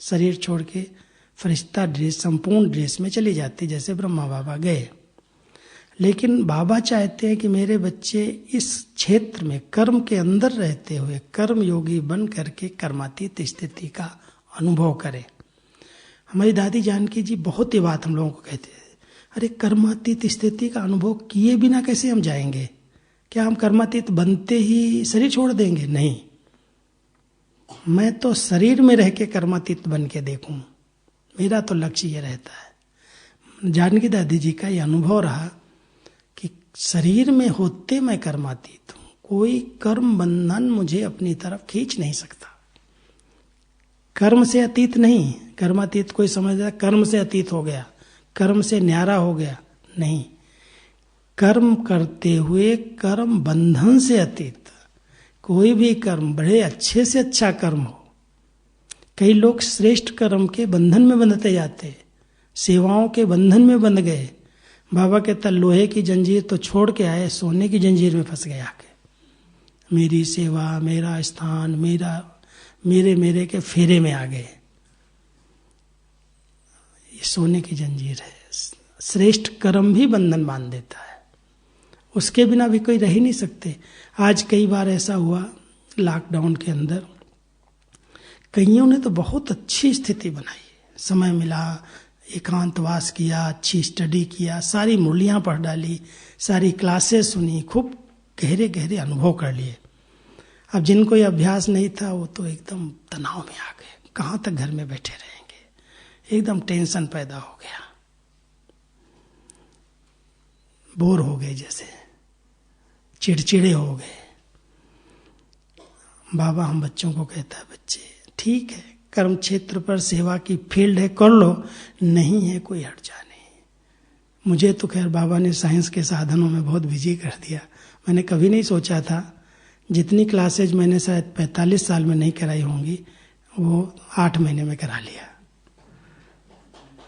शरीर छोड़ के फरिश्ता ड्रेस संपूर्ण ड्रेस में चली जाती, जैसे ब्रह्मा बाबा गए। लेकिन बाबा चाहते हैं कि मेरे बच्चे इस क्षेत्र में कर्म के अंदर रहते हुए कर्म योगी बन करके कर्मातीत स्थिति का अनुभव करें। हमारी दादी जानकी जी बहुत ही बात हम लोगों को कहते हैं, अरे कर्मातीत स्थिति का अनुभव किए बिना कैसे हम जाएंगे? क्या हम कर्मातीत बनते ही शरीर छोड़ देंगे? नहीं, मैं तो शरीर में रह के कर्मातीत बन के देखूं, मेरा तो लक्ष्य ये रहता है। जानकी दादी जी का ये अनुभव रहा कि शरीर में होते मैं कर्मातीत हूं, कोई कर्म बंधन मुझे अपनी तरफ खींच नहीं सकता। कर्म से अतीत नहीं, कर्मातीत कोई समझता कर्म से अतीत हो गया, कर्म से न्यारा हो गया, नहीं। कर्म करते हुए कर्म बंधन से अतीत, कोई भी कर्म बड़े अच्छे से अच्छा कर्म हो। कई लोग श्रेष्ठ कर्म के बंधन में बंधते जाते, सेवाओं के बंधन में बंध गए। बाबा कहता लोहे की जंजीर तो छोड़ के आए, सोने की जंजीर में फंस गए आके। मेरी सेवा, मेरा स्थान, मेरे के फेरे में आ गए। ये सोने की जंजीर है। श्रेष्ठ कर्म भी बंधन बांध देता है, उसके बिना भी कोई रह ही नहीं सकते। आज कई बार ऐसा हुआ लॉकडाउन के अंदर, कईयों ने तो बहुत अच्छी स्थिति बनाई, समय मिला, एकांतवास किया, अच्छी स्टडी किया, सारी मुरलियां पढ़ डाली, सारी क्लासेस सुनी, खूब गहरे गहरे अनुभव कर लिए। अब जिनको ये अभ्यास नहीं था वो तो एकदम तनाव में आ गए, कहाँ तक घर में बैठे रहेंगे, एकदम टेंशन पैदा हो गया, बोर हो गए, जैसे चिड़चिड़े हो गए। बाबा हम बच्चों को कहता है, बच्चे ठीक है, कर्म क्षेत्र पर सेवा की फील्ड है, कर लो, नहीं है कोई हर्जा नहीं। मुझे तो खैर बाबा ने साइंस के साधनों में बहुत बिजी कर दिया। मैंने कभी नहीं सोचा था जितनी क्लासेज मैंने शायद 45 साल में नहीं कराई होंगी, वो 8 महीने में करा लिया।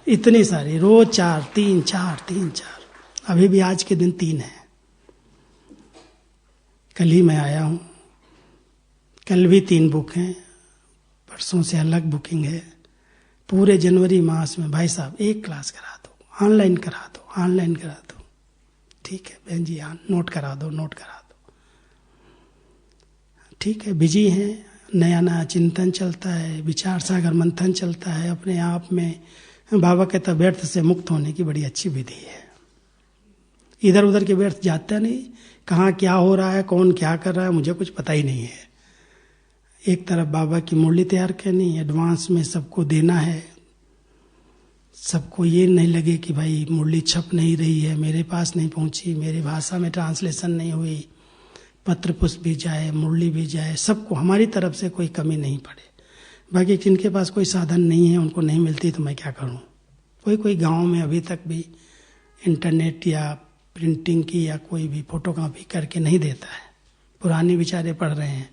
इतनी सारी, रोज 4, 3, 4। अभी भी आज के दिन 3 है। कल ही मैं आया हूं, कल भी 3 बुक हैं, परसों से अलग बुकिंग है। पूरे जनवरी मास में भाई साहब एक क्लास करा दो, ऑनलाइन करा दो। ठीक है बहन जी, नोट करा दो। ठीक है, बिजी हैं, नया चिंतन चलता है, विचार सागर मंथन चलता है अपने आप में। बाबा कहता व्यर्थ से मुक्त होने की बड़ी अच्छी विधि है। इधर उधर के व्यर्थ जाता नहीं, कहाँ क्या हो रहा है, कौन क्या कर रहा है, मुझे कुछ पता ही नहीं है। एक तरफ बाबा की मुरली तैयार करनी, एडवांस में सबको देना है, सबको ये नहीं लगे कि भाई मुरली छप नहीं रही है, मेरे पास नहीं पहुंची, मेरी भाषा में ट्रांसलेशन नहीं हुई, पत्र पुष्प भी जाए, मुरली भी जाए, सबको हमारी तरफ से कोई कमी नहीं पड़े। बाकी जिनके पास कोई साधन नहीं है, उनको नहीं मिलती, तो मैं क्या करूं। कोई गांव में अभी तक भी इंटरनेट या प्रिंटिंग की या कोई भी फोटो कॉपी करके नहीं देता है, पुराने बेचारे पढ़ रहे हैं।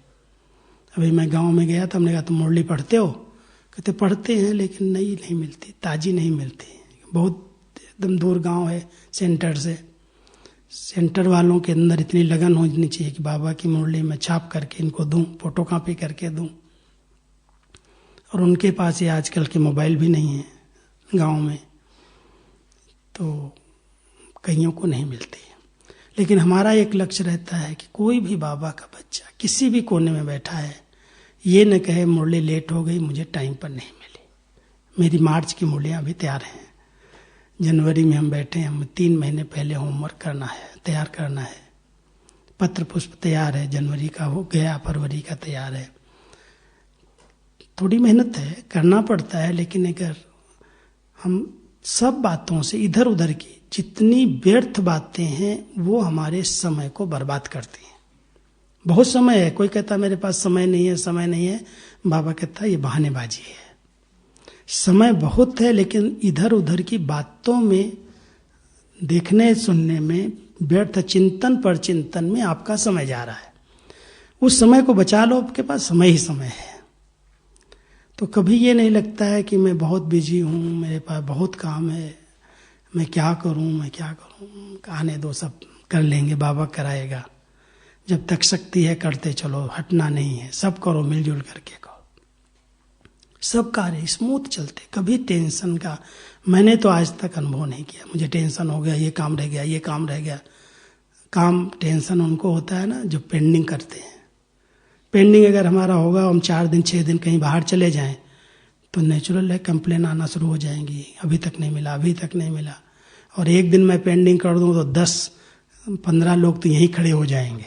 अभी मैं गांव में गया था, हमने कहा तुम मुरली पढ़ते हो? कहते पढ़ते हैं लेकिन नहीं मिलती, ताजी नहीं मिलती, बहुत एकदम दूर गांव है सेंटर से। सेंटर वालों के अंदर इतनी लगन होनी चाहिए कि बाबा की मुरली मैं छाप करके इनको दूं, फोटो कॉपी करके दूं। और उनके पास ये आजकल के मोबाइल भी नहीं है गांव में, तो कईयों को नहीं मिलती। लेकिन हमारा एक लक्ष्य रहता है कि कोई भी बाबा का बच्चा किसी भी कोने में बैठा है, ये न कहे मुरली लेट हो गई, मुझे टाइम पर नहीं मिली। मेरी मार्च की मुरलियाँ अभी तैयार हैं, जनवरी में हम बैठे हैं, हमें 3 महीने पहले होमवर्क करना है, तैयार करना है। पत्र पुष्प तैयार है, जनवरी का हो गया, फरवरी का तैयार है। थोड़ी मेहनत है, करना पड़ता है, लेकिन अगर हम सब बातों से इधर उधर की जितनी व्यर्थ बातें हैं वो हमारे समय को बर्बाद करती हैं। बहुत समय है, कोई कहता मेरे पास समय नहीं है, समय नहीं है, बाबा कहता ये बहानेबाजी है। समय बहुत है, लेकिन इधर उधर की बातों में, देखने सुनने में, व्यर्थ चिंतन पर चिंतन में आपका समय जा रहा है। उस समय को बचा लो, आपके पास समय ही समय है। तो कभी ये नहीं लगता है कि मैं बहुत बिजी हूँ, मेरे पास बहुत काम है, मैं क्या करूँ, आने दो, सब कर लेंगे, बाबा कराएगा। जब तक शक्ति है करते चलो, हटना नहीं है, सब करो, मिलजुल करके करो। सब कार्य स्मूथ चलते, कभी टेंशन का मैंने तो आज तक अनुभव नहीं किया। मुझे टेंशन हो गया, ये काम रह गया, ये काम रह गया। काम टेंशन उनको होता है ना जो पेंडिंग करते हैं। पेंडिंग अगर हमारा होगा, हम 4 दिन 6 दिन कहीं बाहर चले जाएं, तो नेचुरल है कंप्लेन आना शुरू हो जाएंगी, अभी तक नहीं मिला, अभी तक नहीं मिला। और एक दिन मैं पेंडिंग कर दूं तो 10-15 लोग तो यहीं खड़े हो जाएंगे,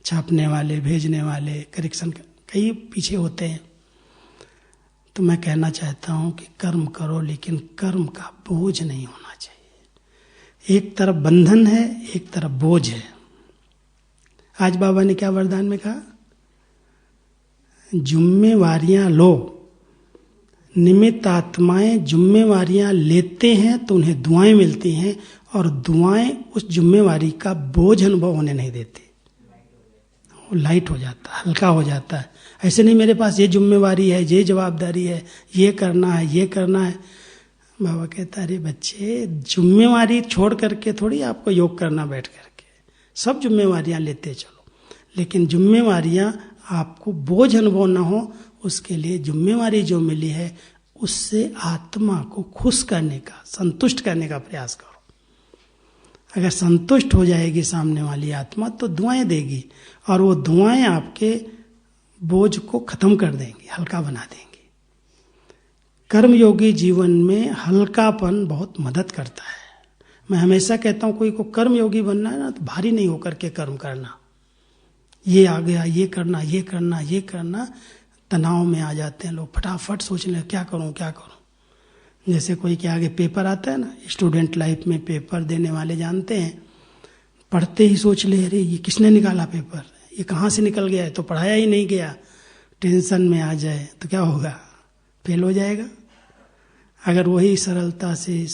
छापने वाले, भेजने वाले, करेक्शन कई पीछे होते हैं। तो मैं कहना चाहता हूं कि कर्म करो, लेकिन कर्म का बोझ नहीं होना चाहिए। एक तरफ बंधन है, एक तरफ बोझ है। आज बाबा ने क्या वरदान में कहा? जिम्मेवारियां लो। निमित्त आत्माएं जिम्मेवारियां लेते हैं तो उन्हें दुआएं मिलती हैं, और दुआएं उस जिम्मेवारी का बोझ अनुभव होने नहीं देती। वो लाइट हो जाता है, हल्का हो जाता है। ऐसे नहीं मेरे पास ये जिम्मेवारी है, ये जवाबदारी है, ये करना है, ये करना है। बाबा कहता है अरे बच्चे, जिम्मेवारी छोड़ करके थोड़ी आपको योग करना बैठ करके। सब जिम्मेवारियां लेते चलो, लेकिन जिम्मेवारियां आपको बोझ अनुभव ना हो, उसके लिए जिम्मेवारी जो मिली है उससे आत्मा को खुश करने का, संतुष्ट करने का प्रयास करो। अगर संतुष्ट हो जाएगी सामने वाली आत्मा तो दुआएं देगी, और वो दुआएं आपके बोझ को खत्म कर देंगी, हल्का बना देंगी। कर्मयोगी जीवन में हल्कापन बहुत मदद करता है। मैं हमेशा कहता हूं कोई को कर्मयोगी बनना है ना, तो भारी नहीं होकर के कर्म करना। ये आ गया, ये करना, ये करना, ये करना, तनाव में आ जाते हैं लोग, फटाफट सोचने क्या करूं क्या करूं। जैसे कोई के आगे पेपर आता है ना, स्टूडेंट लाइफ में पेपर देने वाले जानते हैं, पढ़ते ही सोच ले अरे ये किसने निकाला पेपर, ये कहाँ से निकल गया है, तो पढ़ाया ही नहीं गया। टेंशन में आ जाए तो क्या होगा? फेल हो जाएगा। अगर वही सरलता से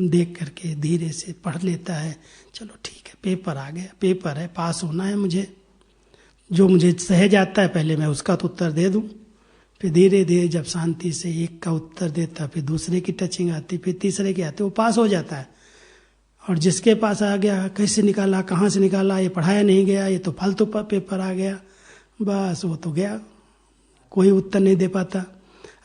देख करके धीरे से पढ़ लेता है, चलो ठीक है पेपर आ गया, पेपर है, पास होना है मुझे, जो मुझे सहज आता है पहले मैं उसका तो उत्तर दे दूं, फिर धीरे धीरे जब शांति से एक का उत्तर देता, फिर दूसरे की टचिंग आती, फिर तीसरे की आती, वो पास हो जाता है। और जिसके पास आ गया, कैसे निकाला, कहाँ से निकाला, ये पढ़ाया नहीं गया, ये तो फालतू पेपर आ गया, बस वो तो गया, कोई उत्तर नहीं दे पाता।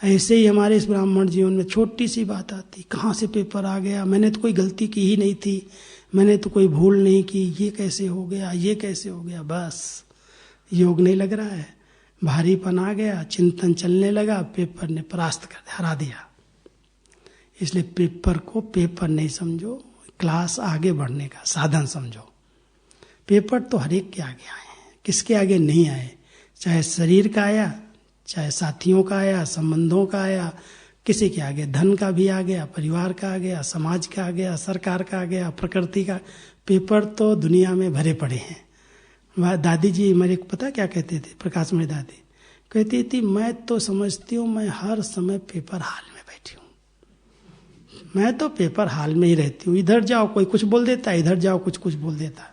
ऐसे ही हमारे इस ब्राह्मण जीवन में छोटी सी बात आती, कहाँ से पेपर आ गया, मैंने तो कोई गलती की ही नहीं थी, मैंने तो कोई भूल नहीं की, ये कैसे हो गया, ये कैसे हो गया, बस योग नहीं लग रहा है, भारीपन आ गया, चिंतन चलने लगा, पेपर ने परास्त कर हरा दिया। इसलिए पेपर को पेपर नहीं समझो, क्लास आगे बढ़ने का साधन समझो। पेपर तो हर एक के आगे आए हैं, किसके आगे नहीं आए? चाहे शरीर का आया, चाहे साथियों का आया, संबंधों का आया, किसी के आगे धन का भी आ गया, परिवार का आ गया, समाज का आ गया, सरकार का आ गया, प्रकृति का। पेपर तो दुनिया में भरे पड़े हैं। दादी जी मेरे को पता क्या कहते थे, प्रकाश में दादी कहती थी, मैं तो समझती हूँ मैं हर समय पेपर हाल में बैठी हूँ, मैं तो पेपर हाल में ही रहती हूँ। इधर जाओ कोई कुछ बोल देता है, इधर जाओ कुछ बोल देता है।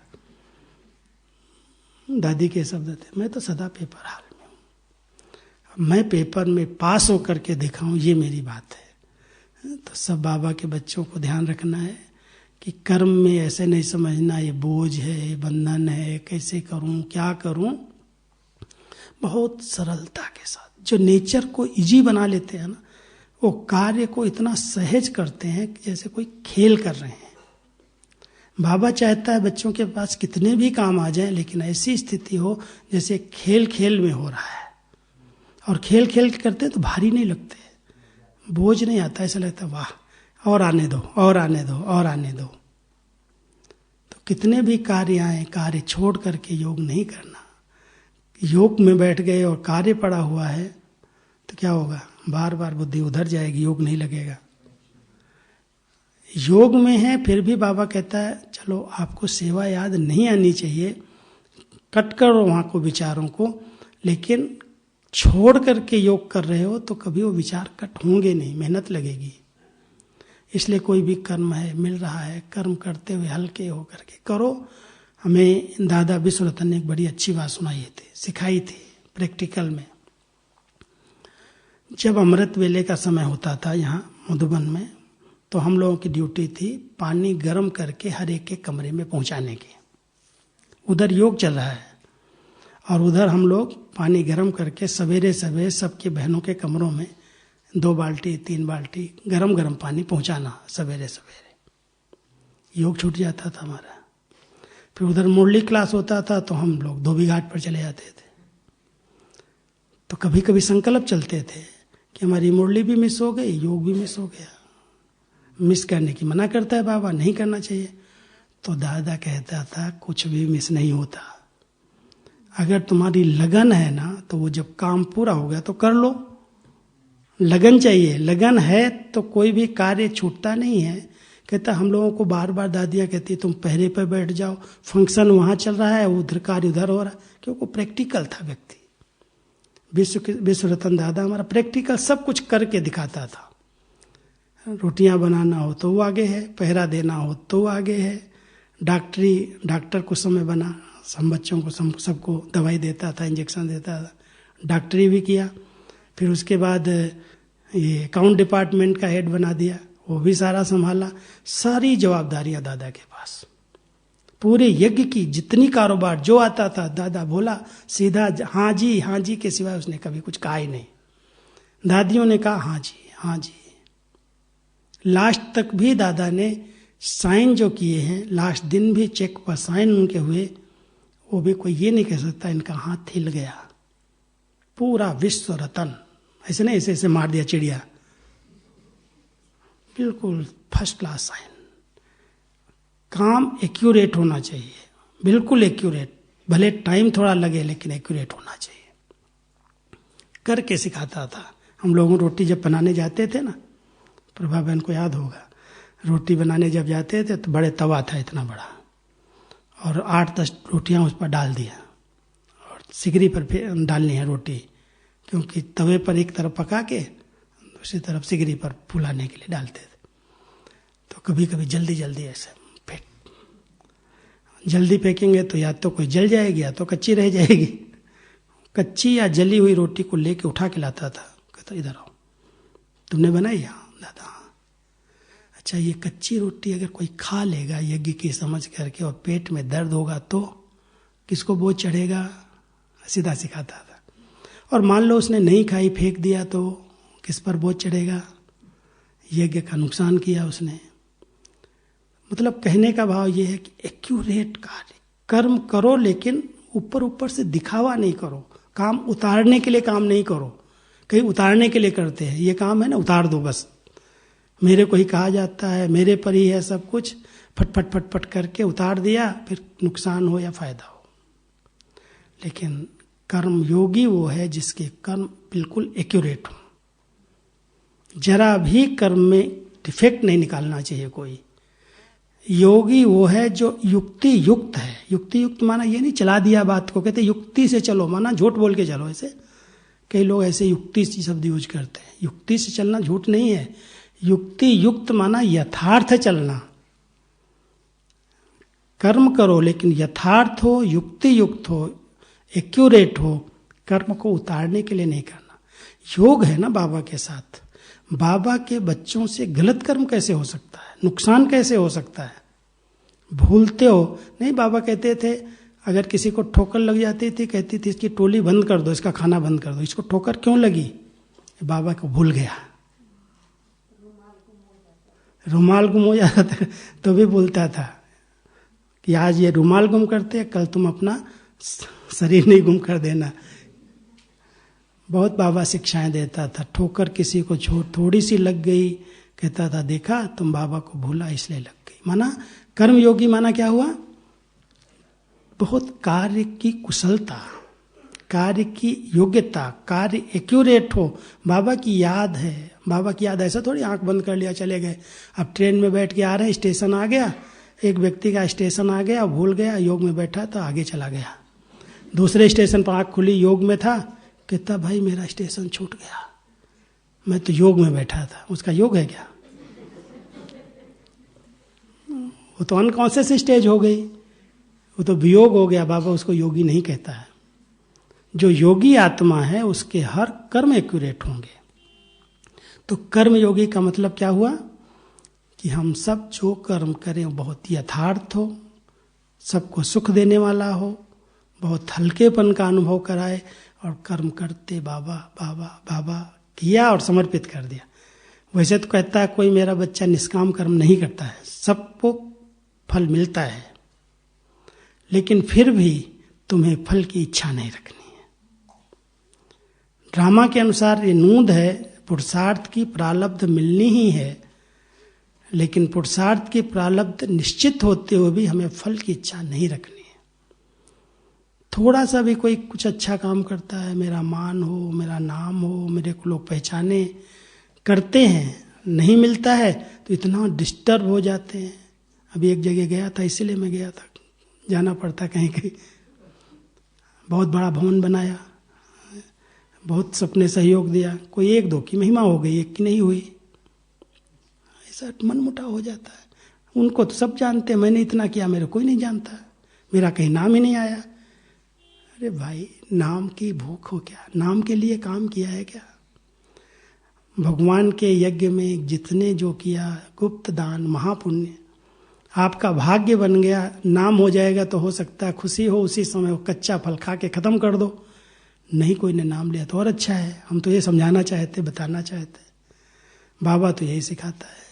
दादी के शब्द थे, मैं तो सदा पेपर हाल में हूँ, मैं पेपर में पास होकर के दिखाऊं, ये मेरी बात है। तो सब बाबा के बच्चों को ध्यान रखना है कि कर्म में ऐसे नहीं समझना ये बोझ है, ये बंधन है, कैसे करूं, क्या करूं। बहुत सरलता के साथ जो नेचर को इजी बना लेते हैं ना, वो कार्य को इतना सहज करते हैं जैसे कोई खेल कर रहे हैं। बाबा चाहता है बच्चों के पास कितने भी काम आ जाएं, लेकिन ऐसी स्थिति हो जैसे खेल खेल में हो रहा है। और खेल खेल करते तो भारी नहीं लगते, बोझ नहीं आता, ऐसा लगता वाह और आने दो और आने दो और आने दो। तो कितने भी कार्य आए, कार्य छोड़ करके योग नहीं करना। योग में बैठ गए और कार्य पड़ा हुआ है तो क्या होगा, बार बार बुद्धि उधर जाएगी, योग नहीं लगेगा। योग में है फिर भी बाबा कहता है चलो आपको सेवा याद नहीं आनी चाहिए, कट करो वहां को विचारों को, लेकिन छोड़ करके योग कर रहे हो तो कभी वो विचार कट होंगे नहीं, मेहनत लगेगी। इसलिए कोई भी कर्म है, मिल रहा है, कर्म करते हुए हल्के होकर के करो। हमें दादा विश्वरतन ने एक बड़ी अच्छी बात सुनाई थी, सिखाई थी प्रैक्टिकल में। जब अमृत वेले का समय होता था यहाँ मधुबन में, तो हम लोगों की ड्यूटी थी पानी गर्म करके हर एक के कमरे में पहुंचाने की। उधर योग चल रहा है और उधर हम लोग पानी गर्म करके सवेरे सवेरे सबके बहनों के कमरों में 2 बाल्टी 3 बाल्टी गरम गरम पानी पहुंचाना सवेरे सवेरे। योग छूट जाता था हमारा। फिर उधर मुरली क्लास होता था तो हम लोग धोबी घाट पर चले जाते थे। तो कभी कभी संकल्प चलते थे कि हमारी मुरली भी मिस हो गई, योग भी मिस हो गया। मिस करने की मना करता है बाबा, नहीं करना चाहिए। तो दादा कहता था कुछ भी मिस नहीं होता, अगर तुम्हारी लगन है ना तो वो जब काम पूरा हो गया तो कर लो। लगन चाहिए, लगन है तो कोई भी कार्य छूटता नहीं है। कहता हम लोगों को बार बार दादियाँ कहती तुम पहरे पर बैठ जाओ, फंक्शन वहाँ चल रहा है, उधर कार्य उधर हो रहा है, क्योंकि प्रैक्टिकल था व्यक्ति। विश्व रतन दादा हमारा प्रैक्टिकल सब कुछ करके दिखाता था। रोटियां बनाना हो तो वो आगे है, पहरा देना हो तो वो आगे है, डॉक्टर कुछ समय बना, सब बच्चों को सबको दवाई देता था, इंजेक्शन देता था, डॉक्टरी भी किया। फिर उसके बाद ये अकाउंट डिपार्टमेंट का हेड बना दिया, वो भी सारा संभाला। सारी जवाबदारियां दादा के पास, पूरे यज्ञ की जितनी कारोबार जो आता था दादा बोला सीधा हाँ जी के सिवाय उसने कभी कुछ कहा ही नहीं। दादियों ने कहा हाँ जी। लास्ट तक भी दादा ने साइन जो किए हैं, लास्ट दिन भी चेक पर साइन उनके हुए, वो भी कोई ये नहीं कह सकता इनका हाथ हिल गया। पूरा विश्व रतन, ऐसे नहीं ऐसे मार दिया चिड़िया, बिल्कुल फर्स्ट क्लास साइन। काम एक्यूरेट होना चाहिए, बिल्कुल एक्यूरेट, भले टाइम थोड़ा लगे लेकिन एक्यूरेट होना चाहिए। करके सिखाता था। हम लोग रोटी जब बनाने जाते थे ना, प्रभा बहन को याद होगा, रोटी बनाने जब जाते थे तो बड़े तवा था इतना बड़ा, और 8-10 रोटियां उस पर डाल दिया और सिगरी पर डालनी है रोटी, क्योंकि तवे पर एक तरफ पका के दूसरी तरफ सिगरी पर फुलाने के लिए डालते थे। तो कभी कभी जल्दी ऐसे फेंक, जल्दी फेंकेंगे तो या तो कोई जल जाएगी या तो कच्ची रह जाएगी। कच्ची या जली हुई रोटी को लेके उठा के लाता था, कहता इधर आओ, तुमने बनाई? हाँ दादा। अच्छा ये कच्ची रोटी अगर कोई खा लेगा यज्ञ की समझ करके और पेट में दर्द होगा तो किसको बोझ चढ़ेगा? सीधा सिखाता था। और मान लो उसने नहीं खाई, फेंक दिया, तो किस पर बोझ चढ़ेगा? यज्ञ का नुकसान किया उसने। मतलब कहने का भाव यह है कि एक्यूरेट कार्य कर्म करो, लेकिन ऊपर से दिखावा नहीं करो। काम उतारने के लिए काम नहीं करो, कहीं उतारने के लिए करते हैं। ये काम है ना, उतार दो बस, मेरे को ही कहा जाता है, मेरे पर ही है सब कुछ, फटफट फटफट करके उतार दिया, फिर नुकसान हो या फायदा हो। लेकिन कर्म योगी वो है जिसके कर्म बिल्कुल एक्यूरेट हो, जरा भी कर्म में डिफेक्ट नहीं निकालना चाहिए कोई। योगी वो है जो युक्ति युक्त है। युक्ति युक्त माना ये नहीं चला दिया बात को, कहते युक्ति से चलो, माना झूठ बोल के चलो। ऐसे कई लोग ऐसे युक्ति से शब्द यूज करते हैं। युक्ति से चलना झूठ नहीं है। युक्ति युक्त माना यथार्थ चलना। कर्म करो लेकिन यथार्थ हो, युक्ति युक्त हो, एक्यूरेट हो। कर्म को उतारने के लिए नहीं करना। योग है ना बाबा के साथ। बाबा के बच्चों से गलत कर्म कैसे हो सकता है, नुकसान कैसे हो सकता है? भूलते हो नहीं। बाबा कहते थे अगर किसी को ठोकर लग जाती थी, कहती थी इसकी टोली बंद कर दो, इसका खाना बंद कर दो। इसको ठोकर क्यों लगी? बाबा को भूल गया। रुमाल गुम हो जाता था तो भी बोलता था कि आज ये रुमाल गुम करते हैं, कल तुम अपना शरीर नहीं गुम कर देना। बहुत बाबा शिक्षाएं देता था। ठोकर किसी को थोड़ी सी लग गई, कहता था देखा तुम बाबा को भूला इसलिए लग गई। माना कर्म योगी माना क्या हुआ? बहुत कार्य की कुशलता, कार्य की योग्यता, कार्य एक्यूरेट हो। बाबा की याद है। बाबा की याद ऐसा थोड़ी आंख बंद कर लिया चले गए। अब ट्रेन में बैठ के आ रहे हैं, स्टेशन आ गया, एक व्यक्ति का स्टेशन आ गया, भूल गया, योग में बैठा था, आगे चला गया। दूसरे स्टेशन पर आंख खुली, योग में था, कहता भाई मेरा स्टेशन छूट गया, मैं तो योग में बैठा था। उसका योग है क्या? वो तो अनकॉन्शियस स्टेज हो गई, वो तो वियोग हो गया। बाबा उसको योगी नहीं कहता है। जो योगी आत्मा है उसके हर कर्म एक्यूरेट होंगे। तो कर्म योगी का मतलब क्या हुआ? कि हम सब जो कर्म करें वो बहुत यथार्थ हो, सबको सुख देने वाला हो, बहुत हल्केपन का अनुभव कराए, और कर्म करते बाबा बाबा बाबा किया और समर्पित कर दिया। वैसे तो कहता है कोई मेरा बच्चा निष्काम कर्म नहीं करता है, सबको फल मिलता है, लेकिन फिर भी तुम्हें फल की इच्छा नहीं रखनी है। ड्रामा के अनुसार ये नूंद है, पुरुषार्थ की प्रारब्ध मिलनी ही है, लेकिन पुरुषार्थ की प्रारब्ध निश्चित होते हुए भी हमें फल की इच्छा नहीं रखनी है। थोड़ा सा भी कोई कुछ अच्छा काम करता है, मेरा मान हो, मेरा नाम हो, मेरे को लोग पहचाने, करते हैं, नहीं मिलता है तो इतना डिस्टर्ब हो जाते हैं। अभी एक जगह गया था, इसीलिए मैं गया था, जाना पड़ता कहीं कहीं। बहुत बड़ा भवन बनाया, बहुत सबने सहयोग दिया, कोई एक दो की महिमा हो गई, एक की नहीं हुई। ऐसा मनमुटाव हो जाता है। उनको तो सब जानते हैं, मैंने इतना किया, मेरे कोई नहीं जानता, मेरा कहीं नाम ही नहीं आया। अरे भाई नाम की भूख हो क्या? नाम के लिए काम किया है क्या? भगवान के यज्ञ में जितने जो किया, गुप्त दान, महापुण्य, आपका भाग्य बन गया, नाम हो जाएगा तो हो सकता है खुशी हो उसी समय, वो कच्चा फल खा के खत्म कर दो। नहीं कोई ने नाम लिया तो और अच्छा है। हम तो ये समझाना चाहते, बताना चाहते, बाबा तो यही सिखाता है।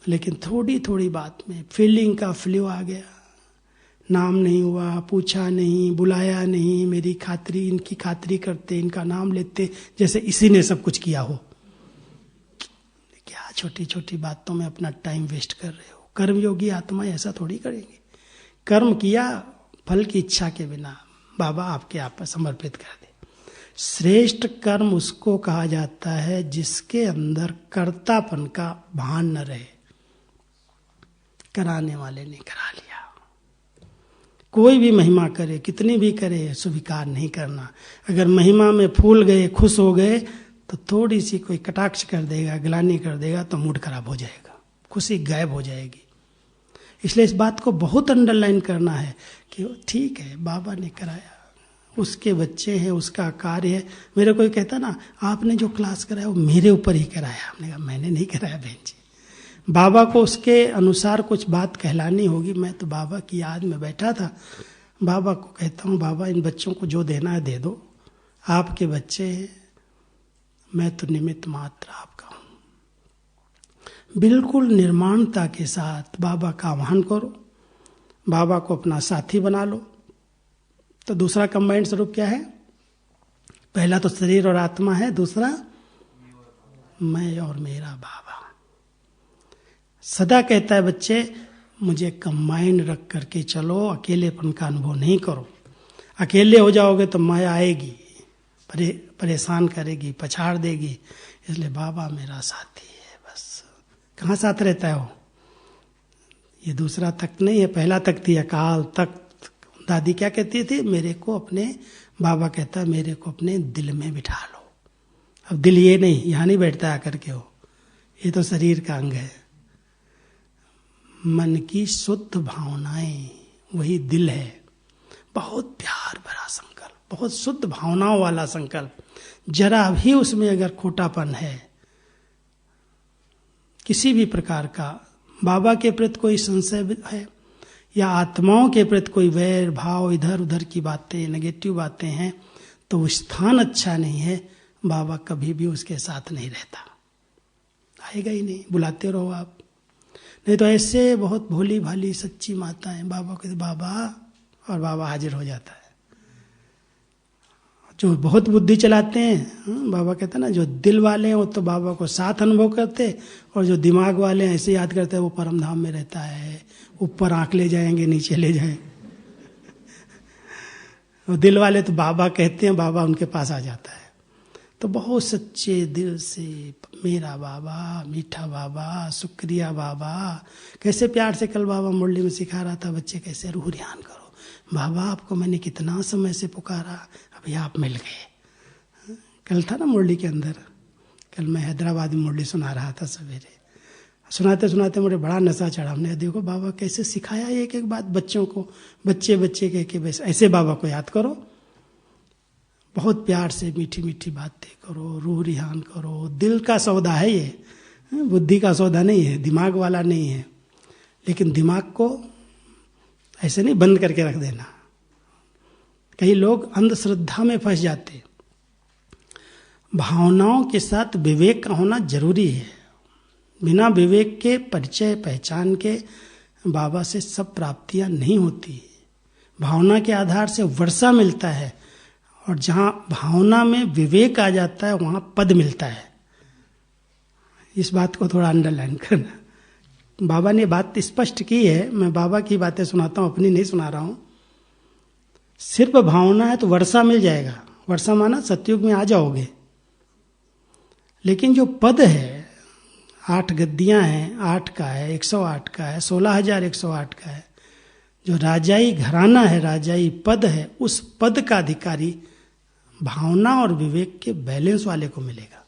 लेकिन थोड़ी थोड़ी बात में फीलिंग का फ्लो आ गया, नाम नहीं हुआ, पूछा नहीं, बुलाया नहीं, मेरी खातरी, इनकी खातरी करते, इनका नाम लेते जैसे इसी ने सब कुछ किया हो। क्या छोटी छोटी बातों में अपना टाइम वेस्ट कर रहे हो? कर्मयोगी आत्मा ऐसा थोड़ी करेंगे। कर्म किया फल की इच्छा के बिना, बाबा आपके आप पर समर्पित कर दे। श्रेष्ठ कर्म उसको कहा जाता है जिसके अंदर कर्तापन का भान न रहे। कराने वाले ने करा लिया। कोई भी महिमा करे, कितनी भी करे, स्वीकार नहीं करना। अगर महिमा में फूल गए, खुश हो गए, तो थोड़ी सी कोई कटाक्ष कर देगा, ग्लानि कर देगा तो मूड खराब हो जाएगा, खुशी गायब हो जाएगी। इसलिए इस बात को बहुत अंडरलाइन करना है कि ठीक है बाबा ने कराया, उसके बच्चे हैं, उसका कार्य है। मेरे कोई कहता ना आपने जो क्लास कराया वो मेरे ऊपर ही कराया, आपने कहा मैंने नहीं कराया बहन जी, बाबा को उसके अनुसार कुछ बात कहलानी होगी। मैं तो बाबा की याद में बैठा था, बाबा को कहता हूँ बाबा इन बच्चों को जो देना है दे दो, आपके बच्चे हैं, मैं तो निमित्त मात्र आपका हूँ। बिल्कुल निर्माणता के साथ बाबा का आह्वान करो, बाबा को अपना साथी बना लो। तो दूसरा कंबाइंड स्वरूप क्या है? पहला तो शरीर और आत्मा है, दूसरा मैं और मेरा बाबा। सदा कहता है बच्चे मुझे कंबाइंड रख करके चलो, अकेलेपन का अनुभव नहीं करो। अकेले हो जाओगे तो माया आएगी, परेशान करेगी, पछाड़ देगी। इसलिए बाबा मेरा साथी है बस। कहाँ साथ रहता है वो? ये दूसरा तख्त नहीं है, पहला तख्त ही अकाल तख्त। दादी क्या कहती थी? मेरे को अपने, बाबा कहता है मेरे को अपने दिल में बिठा लो। अब दिल ये नहीं, यहाँ नहीं बैठता आकर के हो, ये तो शरीर का अंग है। मन की शुद्ध भावनाएं वही दिल है। बहुत प्यार भरा संकल्प, बहुत शुद्ध भावनाओं वाला संकल्प। जरा भी उसमें अगर खोटापन है किसी भी प्रकार का, बाबा के प्रति कोई संशय है या आत्माओं के प्रति कोई वैर भाव, इधर उधर की बातें, नेगेटिव बातें हैं, तो वो स्थान अच्छा नहीं है। बाबा कभी भी उसके साथ नहीं रहता, आएगा ही नहीं, बुलाते रहो आप। नहीं तो ऐसे बहुत भोली भाली सच्ची माताएं बाबा कहते बाबा, और बाबा हाजिर हो जाता है। जो बहुत बुद्धि चलाते हैं, बाबा कहते हैं ना, जो दिल वाले हैं वो तो बाबा को साथ अनुभव करते, और जो दिमाग वाले हैं ऐसे याद करते हैं वो परम धाम में रहता है, ऊपर आंख ले जाएंगे नीचे ले जाएंगे। वो दिल वाले तो बाबा कहते हैं, बाबा उनके पास आ जाता है। तो बहुत सच्चे दिल से मेरा बाबा, मीठा बाबा, शुक्रिया बाबा। कैसे प्यार से कल बाबा मुरली में सिखा रहा था, बच्चे कैसे रूह ध्यान करो। बाबा आपको मैंने कितना समय से पुकारा, अभी आप मिल गए। कल था ना मुरली के अंदर, कल मैं हैदराबाद में मुरली सुना रहा था सवेरे। सुनाते सुनाते मुझे बड़ा नशा चढ़ा। हमने देखो बाबा कैसे सिखाया एक एक बात बच्चों को, बच्चे बच्चे कह के बस ऐसे बाबा को याद करो। बहुत प्यार से मीठी मीठी बातें करो, रूह रिहान करो। दिल का सौदा है ये, बुद्धि का सौदा नहीं है, दिमाग वाला नहीं है। लेकिन दिमाग को ऐसे नहीं बंद करके रख देना। कई लोग अंधश्रद्धा में फंस जाते। भावनाओं के साथ विवेक का होना जरूरी है। बिना विवेक के, परिचय पहचान के बाबा से सब प्राप्तियां नहीं होती। भावना के आधार से वर्षा मिलता है, और जहां भावना में विवेक आ जाता है वहां पद मिलता है। इस बात को थोड़ा अंडरलाइन करना। बाबा ने बात स्पष्ट की है, मैं बाबा की बातें सुनाता हूं, अपनी नहीं सुना रहा हूं। सिर्फ भावना है तो वर्षा मिल जाएगा। वर्षा माना सतयुग में आ जाओगे। लेकिन जो पद है, 8 गद्दियां हैं, 8 का है, 108 का है, 16,108 का है। जो राजाई घराना है, राजाई पद है, उस पद का अधिकारी भावना और विवेक के बैलेंस वाले को मिलेगा।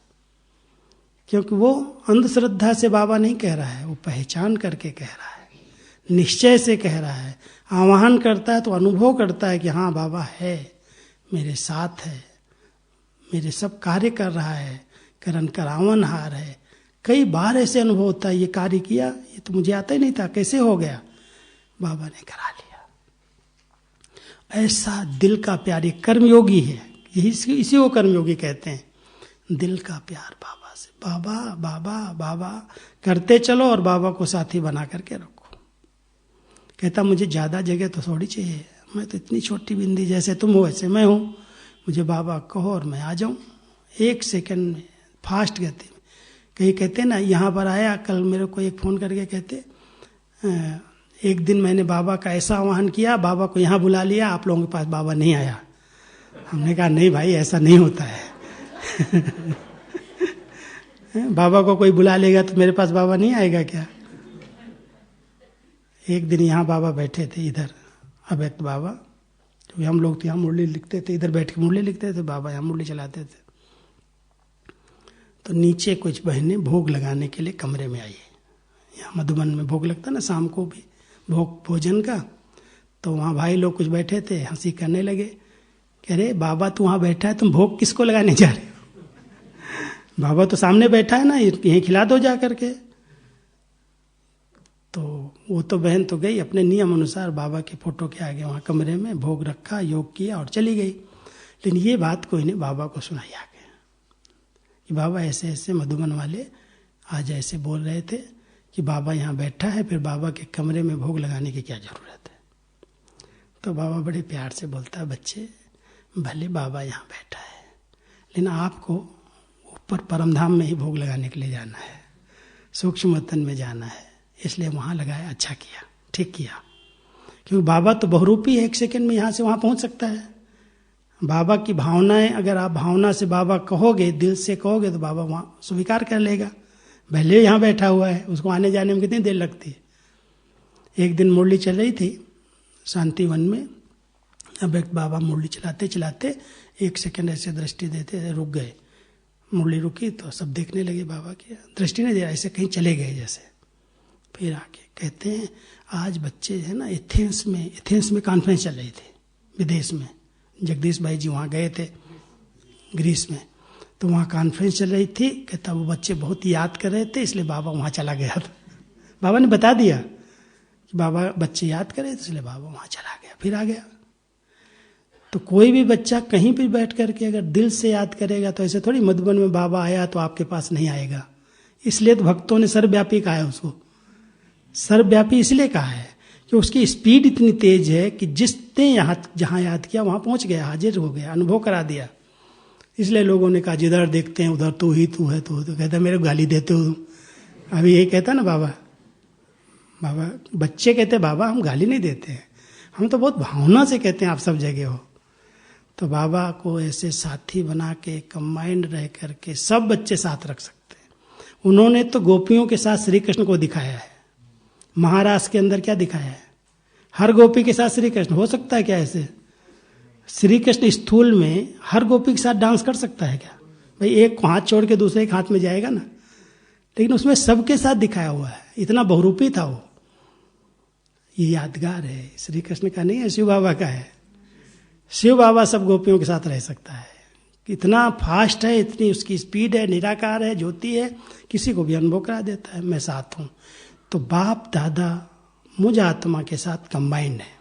क्योंकि वो अंधश्रद्धा से बाबा नहीं कह रहा है, वो पहचान करके कह रहा है, निश्चय से कह रहा है। आवाहन करता है तो अनुभव करता है कि हाँ बाबा है, मेरे साथ है, मेरे सब कार्य कर रहा है, करन करावनहार है। कई बार ऐसे अनुभव होता है, ये कार्य किया, ये तो मुझे आता ही नहीं था, कैसे हो गया? बाबा ने करा लिया। ऐसा दिल का प्यार, ये कर्मयोगी है, इसी को कर्मयोगी कहते हैं। दिल का प्यार बाबा से, बाबा बाबा बाबा करते चलो और बाबा को साथी बना करके रखो। कहता मुझे ज्यादा जगह तो थोड़ी चाहिए, मैं तो इतनी छोटी बिंदी, जैसे तुम हो वैसे मैं हूं। मुझे बाबा कहो और मैं आ जाऊं 1 सेकंड में, फास्ट गति में। कहीं कहते ना, यहाँ पर आया, कल मेरे को एक फोन करके कहते, एक दिन मैंने बाबा का ऐसा आह्वान किया, बाबा को यहाँ बुला लिया, आप लोगों के पास बाबा नहीं आया। हमने कहा नहीं भाई, ऐसा नहीं होता है। बाबा को कोई बुला लेगा तो मेरे पास बाबा नहीं आएगा क्या? एक दिन यहाँ बाबा बैठे थे, इधर अव्यक्त बाबा, क्योंकि हम लोग तो यहाँ मुरली लिखते थे, इधर बैठ के मुरली लिखते थे, बाबा यहाँ मुरली चलाते थे। तो नीचे कुछ बहनें भोग लगाने के लिए कमरे में आई। यहाँ मधुबन में भोग लगता ना शाम को भी, भोग भोजन का। तो वहाँ भाई लोग कुछ बैठे थे, हंसी करने लगे, कह रहे बाबा तू वहाँ बैठा है, तुम भोग किसको लगाने जा रहे हो? बाबा तो सामने बैठा है ना, यहीं खिला दो जा करके। तो वो तो बहन तो गई अपने नियम अनुसार बाबा के फोटो के आगे वहाँ कमरे में भोग रखा, योग किया और चली गई। लेकिन ये बात कोई ने बाबा को सुनाई आगे कि बाबा ऐसे ऐसे मधुबन वाले आज ऐसे बोल रहे थे कि बाबा यहाँ बैठा है, फिर बाबा के कमरे में भोग लगाने की क्या जरूरत है? तो बाबा बड़े प्यार से बोलता है, बच्चे भले बाबा यहाँ बैठा है, लेकिन आपको ऊपर परमधाम में ही भोग लगाने के लिए जाना है, सूक्ष्म वतन में जाना है। इसलिए वहां लगाया, अच्छा किया, ठीक किया। क्योंकि बाबा तो बहुरूपी है, 1 सेकंड में यहां से वहां पहुंच सकता है। बाबा की भावनाएं, अगर आप भावना से बाबा कहोगे, दिल से कहोगे, तो बाबा वहां स्वीकार कर लेगा। भले यहां बैठा हुआ है, उसको आने जाने में कितनी देर लगती है। एक दिन मुरली चल रही थी शांतिवन में। अब एक बाबा मुरली चलाते चलाते 1 सेकंड ऐसे दृष्टि देते, रुक गए। मुरली रुकी तो सब देखने लगे बाबा की, दृष्टि नहीं दिया, ऐसे कहीं चले गए जैसे। फिर आके कहते हैं, आज बच्चे है ना, एथेंस में कॉन्फ्रेंस चल रही थी विदेश में। जगदीश भाई जी वहाँ गए थे ग्रीस में, तो वहाँ कॉन्फ्रेंस चल रही थी। कहता वो बच्चे बहुत याद कर रहे थे, इसलिए बाबा वहाँ चला गया था। बाबा ने बता दिया कि बाबा बच्चे याद कर रहे थे, इसलिए बाबा वहाँ चला गया, फिर आ गया। तो कोई भी बच्चा कहीं भी बैठ करके अगर दिल से याद करेगा, तो ऐसे थोड़ी मधुबन में बाबा आया तो आपके पास नहीं आएगा। इसलिए तो भक्तों ने सर्वव्यापी कहा है उसको। सर्वव्यापी इसलिए कहा है कि उसकी स्पीड इतनी तेज है कि जिसने जहां याद किया वहां पहुंच गया, हाजिर हो गया, अनुभव करा दिया। इसलिए लोगों ने कहा जिधर देखते हैं उधर तू ही तू है, तो कहता मेरे को गाली देते हो। अभी यही कहता ना बाबा, बच्चे कहते बाबा हम गाली नहीं देते हैं, हम तो बहुत भावना से कहते हैं आप सब जगह हो। तो बाबा को ऐसे साथी बना के, कंबाइंड रह करके सब बच्चे साथ रख सकते हैं। उन्होंने तो गोपियों के साथ श्री कृष्ण को दिखाया है। महाराष्ट्र के अंदर क्या दिखाया है, हर गोपी के साथ श्री कृष्ण। हो सकता है क्या ऐसे? श्री कृष्ण स्थूल में हर गोपी के साथ डांस कर सकता है क्या? भाई एक को हाथ छोड़ के दूसरे के हाथ में जाएगा ना, लेकिन उसमें सबके साथ दिखाया हुआ है। इतना बहुरूपी था वो। ये यादगार है, श्री कृष्ण का नहीं है, शिव बाबा का है। शिव बाबा सब गोपियों के साथ रह सकता है। इतना फास्ट है, इतनी उसकी स्पीड है, निराकार है, ज्योति है, किसी को भी अनुभव करा देता है, मैं साथ हूं। तो बाप दादा मुझ आत्मा के साथ कंबाइंड है।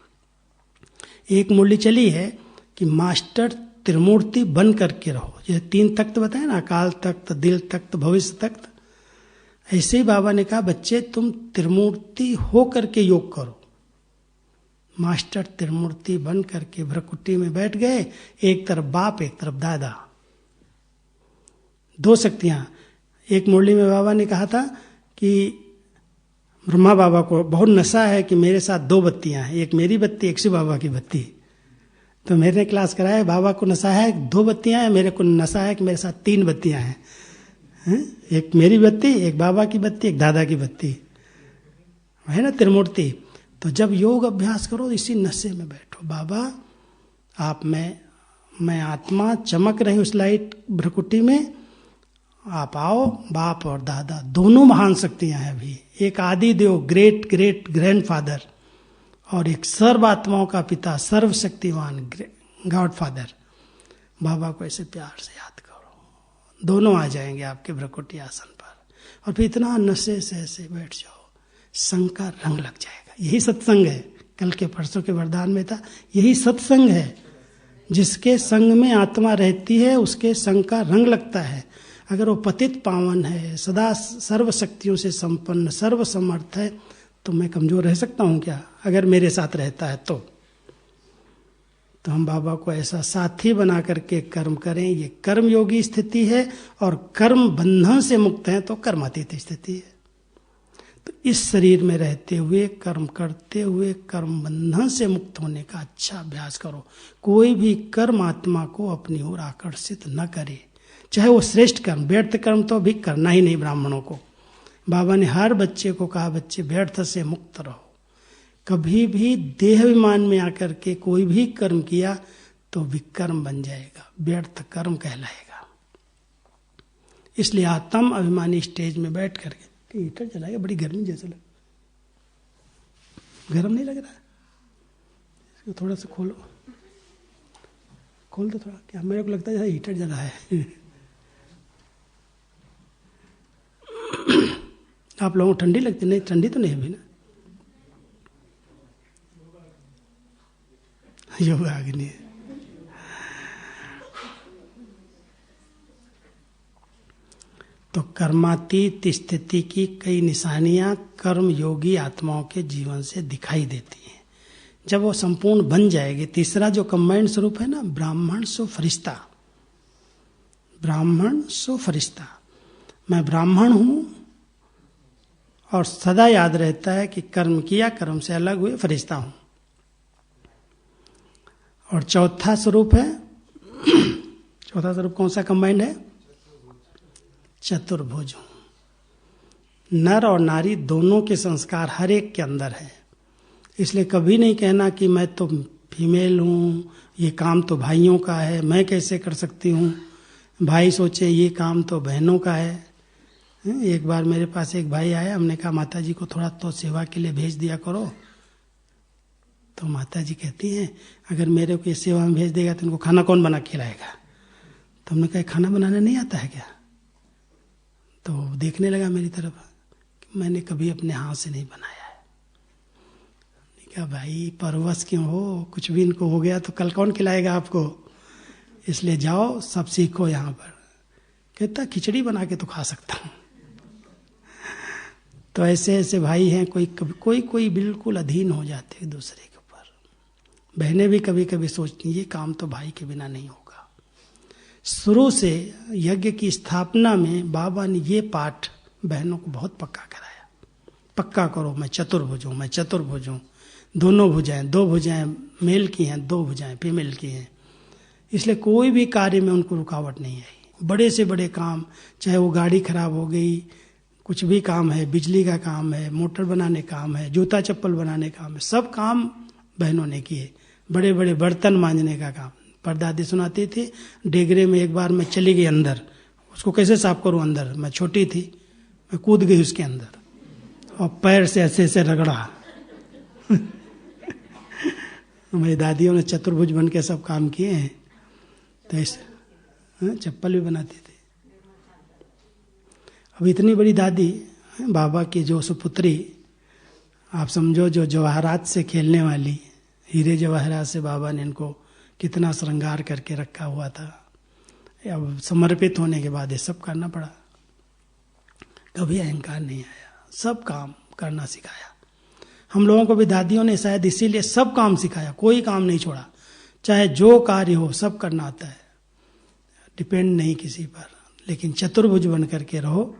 एक मुरली चली है कि मास्टर त्रिमूर्ति बन करके रहो। ये 3 तख्त बताए ना, अकाल तख्त, दिल तख्त, भविष्य तख्त। ऐसे ही बाबा ने कहा बच्चे तुम त्रिमूर्ति हो करके योग करो। मास्टर त्रिमूर्ति बन करके भ्रकुटी में बैठ गए, एक तरफ बाप एक तरफ दादा, 2 शक्तियां। एक मुरली में बाबा ने कहा था कि ब्रह्मा बाबा को बहुत नशा है कि मेरे साथ 2 बत्तियां हैं, एक मेरी बत्ती एक शिव बाबा की बत्ती। तो मेरे ने क्लास कराया, बाबा को नशा है 2 बत्तियां हैं, मेरे को नशा है कि मेरे साथ 3 बत्तियां हैं। एक मेरी बत्ती, एक बाबा की बत्ती, एक दादा की बत्ती, है ना त्रिमूर्ति। तो जब योग अभ्यास करो इसी नशे में बैठो। बाबा आप मैं आत्मा चमक रही उस लाइट भ्रकुटी में, आप आओ। बाप और दादा दोनों महान शक्तियां हैं अभी। एक आदि देव, ग्रेट ग्रेट ग्रैंडफादर, और एक सर्व आत्माओं का पिता, सर्वशक्तिमान गॉड फादर। बाबा को ऐसे प्यार से याद करो, दोनों आ जाएंगे आपके भ्रकुटी आसन पर, और फिर इतना नशे से ऐसे बैठ जाओ, संग का रंग लग जाएगा। यही सत्संग है। कल के परसों के वरदान में था, यही सत्संग है। जिसके संग में आत्मा रहती है उसके संग का रंग लगता है। अगर वो पतित पावन है, सदा सर्व शक्तियों से संपन्न, सर्व समर्थ है, तो मैं कमजोर रह सकता हूं क्या अगर मेरे साथ रहता है तो हम बाबा को ऐसा साथी बना करके कर्म करें। ये कर्म योगी स्थिति है, और कर्म बंधन से मुक्त है तो कर्मातीत स्थिति है। तो इस शरीर में रहते हुए, कर्म करते हुए, कर्म बंधन से मुक्त होने का अच्छा अभ्यास करो। कोई भी कर्म आत्मा को अपनी ओर आकर्षित न करे, चाहे वो श्रेष्ठ कर्म। व्यर्थ कर्म तो भी करना ही नहीं ब्राह्मणों को। बाबा ने हर बच्चे को कहा बच्चे व्यर्थ से मुक्त रहो। कभी भी देह अभिमान में आकर के कोई भी कर्म किया तो विकर्म बन जाएगा, व्यर्थ कर्म कहलाएगा। इसलिए आत्म अभिमानी स्टेज में बैठ करके, हीटर जलाएगा, बड़ी गर्मी जैसे लग, गर्म नहीं लग रहा है? इसको थोड़ा सा खोल दो थोड़ा, क्या मेरे को लगता है हीटर जला है। आप लोगों को ठंडी लगती? नहीं, ठंडी तो नहीं अभी ना। योग अग्नि। तो कर्मातीत स्थिति की कई निशानियां कर्म योगी आत्माओं के जीवन से दिखाई देती हैं। जब वो संपूर्ण बन जाएगी, तीसरा जो कंबाइंड स्वरूप है ना, ब्राह्मण सो फरिश्ता। ब्राह्मण सो फरिश्ता, मैं ब्राह्मण हूं और सदा याद रहता है कि कर्म किया, कर्म से अलग हुए, फरिश्ता हूं। और चौथा स्वरूप है, चौथा स्वरूप कौन सा कंबाइंड है? चतुर्भुज हूं। नर और नारी दोनों के संस्कार हर एक के अंदर है। इसलिए कभी नहीं कहना कि मैं तो फीमेल हूं, ये काम तो भाइयों का है, मैं कैसे कर सकती हूं। भाई सोचे ये काम तो बहनों का है। एक बार मेरे पास एक भाई आया, हमने कहा माता जी को थोड़ा तो सेवा के लिए भेज दिया करो। तो माता जी कहती हैं अगर मेरे को ये सेवा में भेज देगा तो इनको खाना कौन बना खिलाएगा। तो हमने कहा खाना बनाना नहीं आता है क्या? तो देखने लगा मेरी तरफ, मैंने कभी अपने हाथ से नहीं बनाया है। क्या भाई परवश क्यों हो, कुछ भी इनको हो गया तो कल कौन खिलाएगा आपको, इसलिए जाओ सब सीखो यहाँ पर। कहता खिचड़ी बना के तो खा सकता हूँ। तो ऐसे ऐसे भाई हैं, कोई बिल्कुल अधीन हो जाते हैं दूसरे के ऊपर। बहनें भी कभी कभी सोचती हैं ये काम तो भाई के बिना नहीं होगा। शुरू से यज्ञ की स्थापना में बाबा ने ये पाठ बहनों को बहुत पक्का कराया, पक्का करो मैं चतुर्भुज हूं, मैं चतुर्भुज हूं। दोनों भुजाएं, दो भुजाएं मेल की हैं, दो भुजाएं फीमेल की हैं। इसलिए कोई भी कार्य में उनको रुकावट नहीं आई। बड़े से बड़े काम, चाहे वो गाड़ी खराब हो गई, कुछ भी काम है, बिजली का काम है, मोटर बनाने काम है, जूता चप्पल बनाने काम है, सब काम बहनों ने किए। बड़े बड़े बर्तन मांजने का काम परदादी सुनाती थी। डेगरे में एक बार मैं चली गई अंदर, उसको कैसे साफ करूं अंदर, मैं छोटी थी, मैं कूद गई उसके अंदर और पैर से ऐसे ऐसे रगड़ा। मेरी दादियों ने चतुर्भुज बन के सब काम किए हैं। तो ऐसे चप्पल भी बनाती थी। अब इतनी बड़ी दादी बाबा की जो सुपुत्री, आप समझो जो जवाहरात से खेलने वाली, हीरे जवाहरात से बाबा ने इनको कितना श्रृंगार करके रखा हुआ था। अब समर्पित होने के बाद ये सब करना पड़ा। कभी अहंकार नहीं आया, सब काम करना सिखाया। हम लोगों को भी दादियों ने शायद इसीलिए सब काम सिखाया, कोई काम नहीं छोड़ा। चाहे जो कार्य हो सब करना आता है, डिपेंड नहीं किसी पर। लेकिन चतुर्भुज बन करके रहो,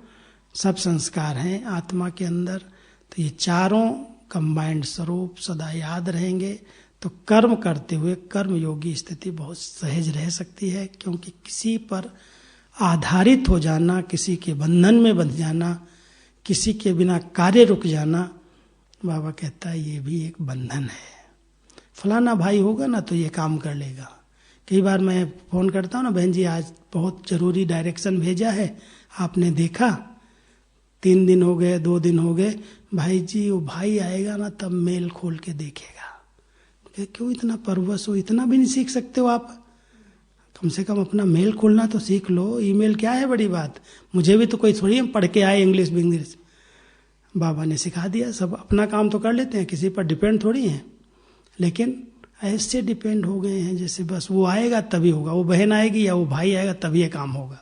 सब संस्कार हैं आत्मा के अंदर। तो ये चारों कंबाइंड स्वरूप सदा याद रहेंगे तो कर्म करते हुए कर्म योगी स्थिति बहुत सहज रह सकती है। क्योंकि किसी पर आधारित हो जाना, किसी के बंधन में बंध जाना, किसी के बिना कार्य रुक जाना, बाबा कहता है ये भी एक बंधन है। फलाना भाई होगा ना तो ये काम कर लेगा। कई बार मैं फोन करता हूँ ना, बहन जी आज बहुत जरूरी डायरेक्शन भेजा है, आपने देखा? 3 दिन हो गए, 2 दिन हो गए, भाई जी वो भाई आएगा ना तब मेल खोल के देखेगा। क्यों इतना परवश हो, इतना भी नहीं सीख सकते हो आप? कम से कम अपना मेल खोलना तो सीख लो। ईमेल क्या है बड़ी बात, मुझे भी तो कोई थोड़ी हम पढ़ के आए इंग्लिश बिंग्लिश। बाबा ने सिखा दिया, सब अपना काम तो कर लेते हैं, किसी पर डिपेंड थोड़ी हैं। लेकिन ऐसे डिपेंड हो गए हैं जैसे बस वो आएगा तभी होगा, वो बहन आएगी या वो भाई आएगा तभी ये काम होगा।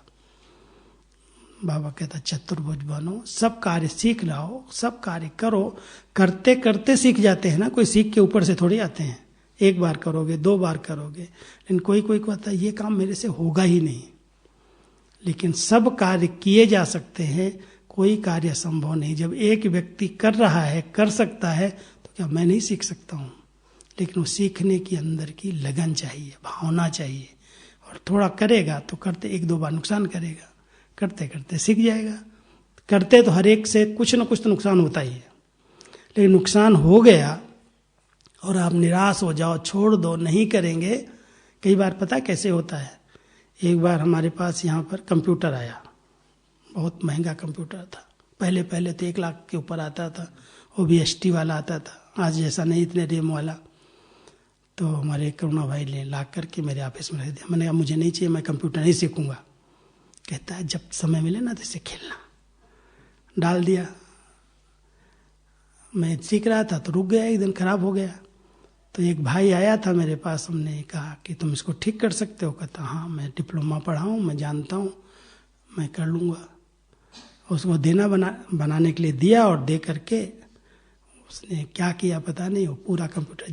बाबा कहता चतुर्भुज बनो, सब कार्य सीख लाओ, सब कार्य करो। करते करते सीख जाते हैं ना, कोई सीख के ऊपर से थोड़ी आते हैं। एक बार करोगे, 2 बार करोगे, लेकिन कोई कहता है ये काम मेरे से होगा ही नहीं। लेकिन सब कार्य किए जा सकते हैं, कोई कार्य संभव नहीं। जब एक व्यक्ति कर रहा है, कर सकता है, तो क्या मैं नहीं सीख सकता हूं? लेकिन वो सीखने की अंदर की लगन चाहिए, भावना चाहिए। और थोड़ा करेगा तो करते 1-2 बार नुकसान करेगा, करते करते सीख जाएगा। करते तो हर एक से कुछ ना कुछ तो नुकसान होता ही है। लेकिन नुकसान हो गया और आप निराश हो जाओ, छोड़ दो, नहीं करेंगे। कई बार पता कैसे होता है, एक बार हमारे पास यहाँ पर कंप्यूटर आया, बहुत महंगा कंप्यूटर था। पहले तो 1 लाख के ऊपर आता था, वो भी एसटी वाला आता था, आज जैसा नहीं, इतने रेम वाला। तो हमारे करुणा भाई ने ला करके मेरे ऑफिस में रख दिया। मैंने कहा मुझे नहीं चाहिए, मैं कंप्यूटर नहीं सीखूंगा। कहता है जब समय मिले ना तो इससे खेलना। डाल दिया, मैं सीख रहा था तो रुक गया, एक दिन खराब हो गया। तो एक भाई आया था मेरे पास, हमने कहा कि तुम इसको ठीक कर सकते हो? कहता हाँ मैं डिप्लोमा पढ़ा हूँ, मैं जानता हूँ, मैं कर लूँगा। उसको बनाने के लिए दिया और दे करके उसने क्या किया पता नहीं, वो पूरा कंप्यूटर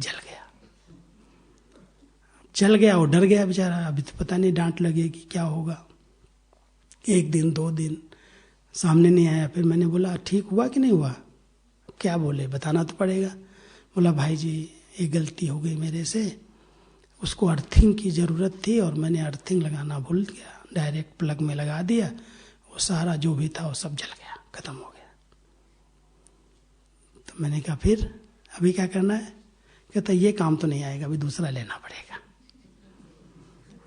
जल गया। वो डर गया बेचारा, अभी तो पता नहीं डांट लगेगी क्या होगा। 1 दिन 2 दिन सामने नहीं आया। फिर मैंने बोला ठीक हुआ कि नहीं हुआ, क्या बोले, बताना तो पड़ेगा। बोला भाई जी ये गलती हो गई मेरे से, उसको अर्थिंग की ज़रूरत थी और मैंने अर्थिंग लगाना भूल गया, डायरेक्ट प्लग में लगा दिया, वो सारा जो भी था वो सब जल गया, खत्म हो गया। तो मैंने कहा फिर अभी क्या करना है? कहता ये काम तो नहीं आएगा, अभी दूसरा लेना पड़ेगा।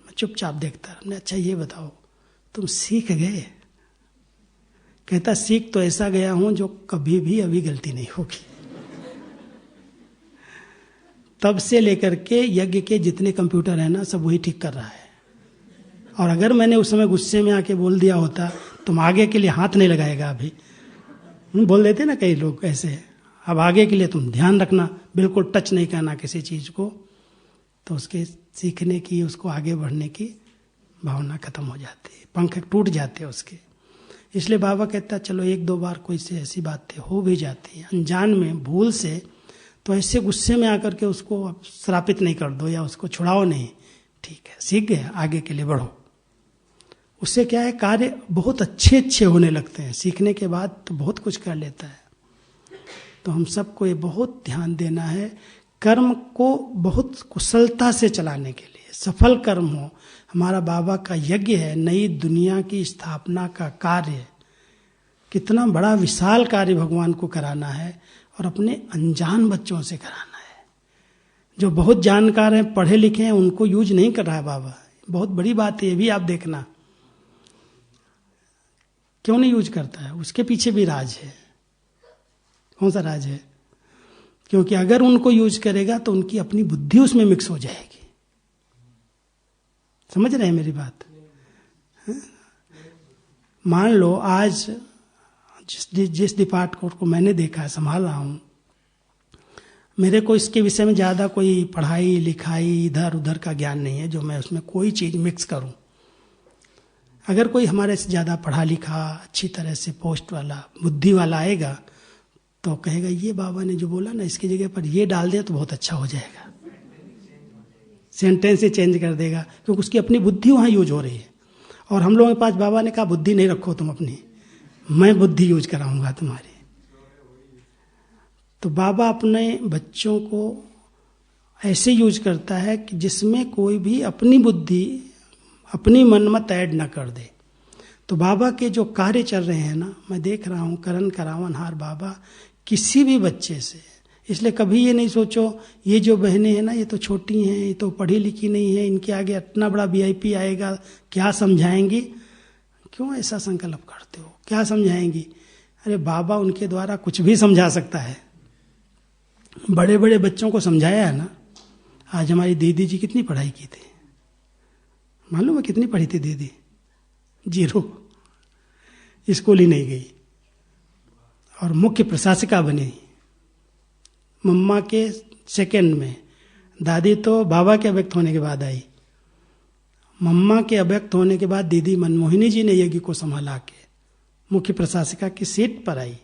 मैं चुपचाप देखता रहा। हमने अच्छा ये बताओ तुम सीख गए? कहता सीख तो ऐसा गया हूं जो कभी भी अभी गलती नहीं होगी। तब से लेकर के यज्ञ के जितने कंप्यूटर है ना सब वही ठीक कर रहा है। और अगर मैंने उस समय गुस्से में आके बोल दिया होता तुम आगे के लिए हाथ नहीं लगाएगा अभी, बोल देते ना कई लोग ऐसे, अब आगे के लिए तुम ध्यान रखना, बिल्कुल टच नहीं करना किसी चीज को, तो उसके सीखने की, उसको आगे बढ़ने की भावना खत्म हो जाती है, पंख टूट जाते हैं उसके। इसलिए बाबा कहता चलो एक दो बार कोई से ऐसी बातें हो भी जाती है अनजान में, भूल से, तो ऐसे गुस्से में आकर के उसको श्रापित नहीं कर दो या उसको छुड़ाओ नहीं। ठीक है सीख गए, आगे के लिए बढ़ो। उससे क्या है, कार्य बहुत अच्छे अच्छे होने लगते हैं। सीखने के बाद तो बहुत कुछ कर लेता है। तो हम सबको ये बहुत ध्यान देना है, कर्म को बहुत कुशलता से चलाने के लिए, सफल कर्म हो। हमारा बाबा का यज्ञ है, नई दुनिया की स्थापना का कार्य, कितना बड़ा विशाल कार्य भगवान को कराना है और अपने अनजान बच्चों से कराना है। जो बहुत जानकार हैं, पढ़े लिखे हैं, उनको यूज नहीं कर रहा है बाबा। बहुत बड़ी बात है, ये भी आप देखना। क्यों नहीं यूज करता है? उसके पीछे भी राज है। कौन सा राज है? क्योंकि अगर उनको यूज करेगा तो उनकी अपनी बुद्धि उसमें मिक्स हो जाएगी। समझ रहे हैं मेरी बात? मान लो आज जिस डिपार्टमेंट को मैंने देखा है, संभाल रहा हूं, मेरे को इसके विषय में ज्यादा कोई पढ़ाई लिखाई इधर उधर का ज्ञान नहीं है जो मैं उसमें कोई चीज मिक्स करूं। अगर कोई हमारे से ज्यादा पढ़ा लिखा, अच्छी तरह से पोस्ट वाला, बुद्धि वाला आएगा तो कहेगा ये बाबा ने जो बोला ना इसकी जगह पर ये डाल दे तो बहुत अच्छा हो जाएगा, सेंटेंस ही चेंज कर देगा, क्योंकि उसकी अपनी बुद्धि वहां यूज हो रही है। और हम लोगों के पास बाबा ने कहा बुद्धि नहीं रखो तुम अपनी, मैं बुद्धि यूज कराऊंगा तुम्हारी। तो बाबा अपने बच्चों को ऐसे यूज करता है कि जिसमें कोई भी अपनी बुद्धि, अपनी मनमत ऐड न कर दे। तो बाबा के जो कार्य चल रहे हैं ना, मैं देख रहा हूं, करण करावनहार बाबा किसी भी बच्चे से, इसलिए कभी ये नहीं सोचो ये जो बहनें हैं ना ये तो छोटी हैं, ये तो पढ़ी लिखी नहीं है, इनके आगे इतना बड़ा VIP आएगा, क्या समझाएंगी? क्यों ऐसा संकल्प करते हो? क्या समझाएंगी? अरे बाबा उनके द्वारा कुछ भी समझा सकता है। बड़े बड़े बच्चों को समझाया है ना। आज हमारी दीदी जी कितनी पढ़ाई की थी मालूम है? कितनी पढ़ी थी दीदी? 0, स्कूल ही नहीं गई और मुख्य प्रशासिका बनी मम्मा के सेकंड में। दादी तो बाबा के अव्यक्त होने के बाद आई, मम्मा के अव्यक्त होने के बाद दीदी मनमोहिनी जी ने यज्ञ को संभाला के मुख्य प्रशासिका की सीट पर आई।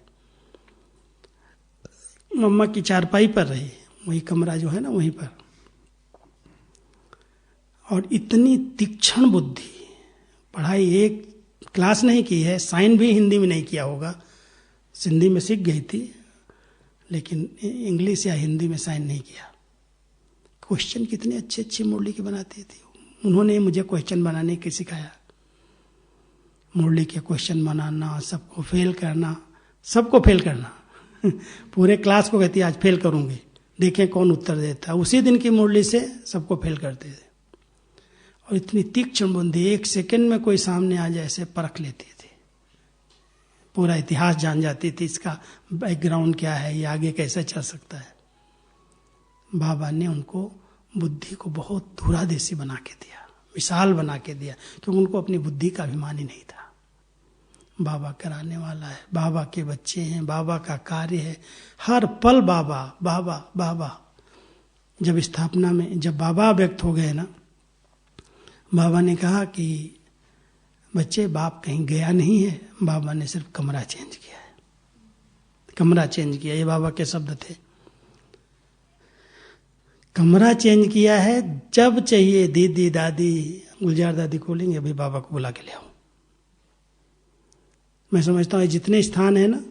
मम्मा की चारपाई पर रही, वही कमरा जो है ना वहीं पर। और इतनी तीक्ष्ण बुद्धि, पढ़ाई एक क्लास नहीं की है, साइन भी हिंदी में नहीं किया होगा, सिंधी में सीख गई थी लेकिन इंग्लिश या हिंदी में साइन नहीं किया। क्वेश्चन कितने अच्छे अच्छे मुरली के बनाती थी। उन्होंने मुझे क्वेश्चन बनाने के सिखाया, मुरली के क्वेश्चन बनाना, सबको फेल करना, सबको फेल करना। पूरे क्लास को कहती आज फेल करूंगी, देखें कौन उत्तर देता। उसी दिन की मुरली से सबको फेल करते थे। और इतनी तीक्ष्ण बुद्धि, 1 सेकंड में कोई सामने आ जाए ऐसे परख लेती थी, पूरा इतिहास जान जाती थी, इसका बैकग्राउंड क्या है, ये आगे कैसे चल सकता है। बाबा ने उनको बुद्धि को बहुत धूरादेशी बना के दिया, विशाल बना के दिया, क्योंकि उनको अपनी बुद्धि का अभिमान ही नहीं था। बाबा कराने वाला है, बाबा के बच्चे हैं, बाबा का कार्य है, हर पल बाबा बाबा बाबा। जब स्थापना में जब बाबा व्यक्त हो गए ना, बाबा ने कहा कि बच्चे बाप कहीं गया नहीं है, बाबा ने सिर्फ कमरा चेंज किया है, कमरा चेंज किया, ये बाबा के शब्द थे। कमरा चेंज किया है, जब चाहिए दीदी दादी गुलजार दादी को लेंगे, अभी बाबा को बुला के ले आओ। मैं समझता हूँ जितने स्थान है ना,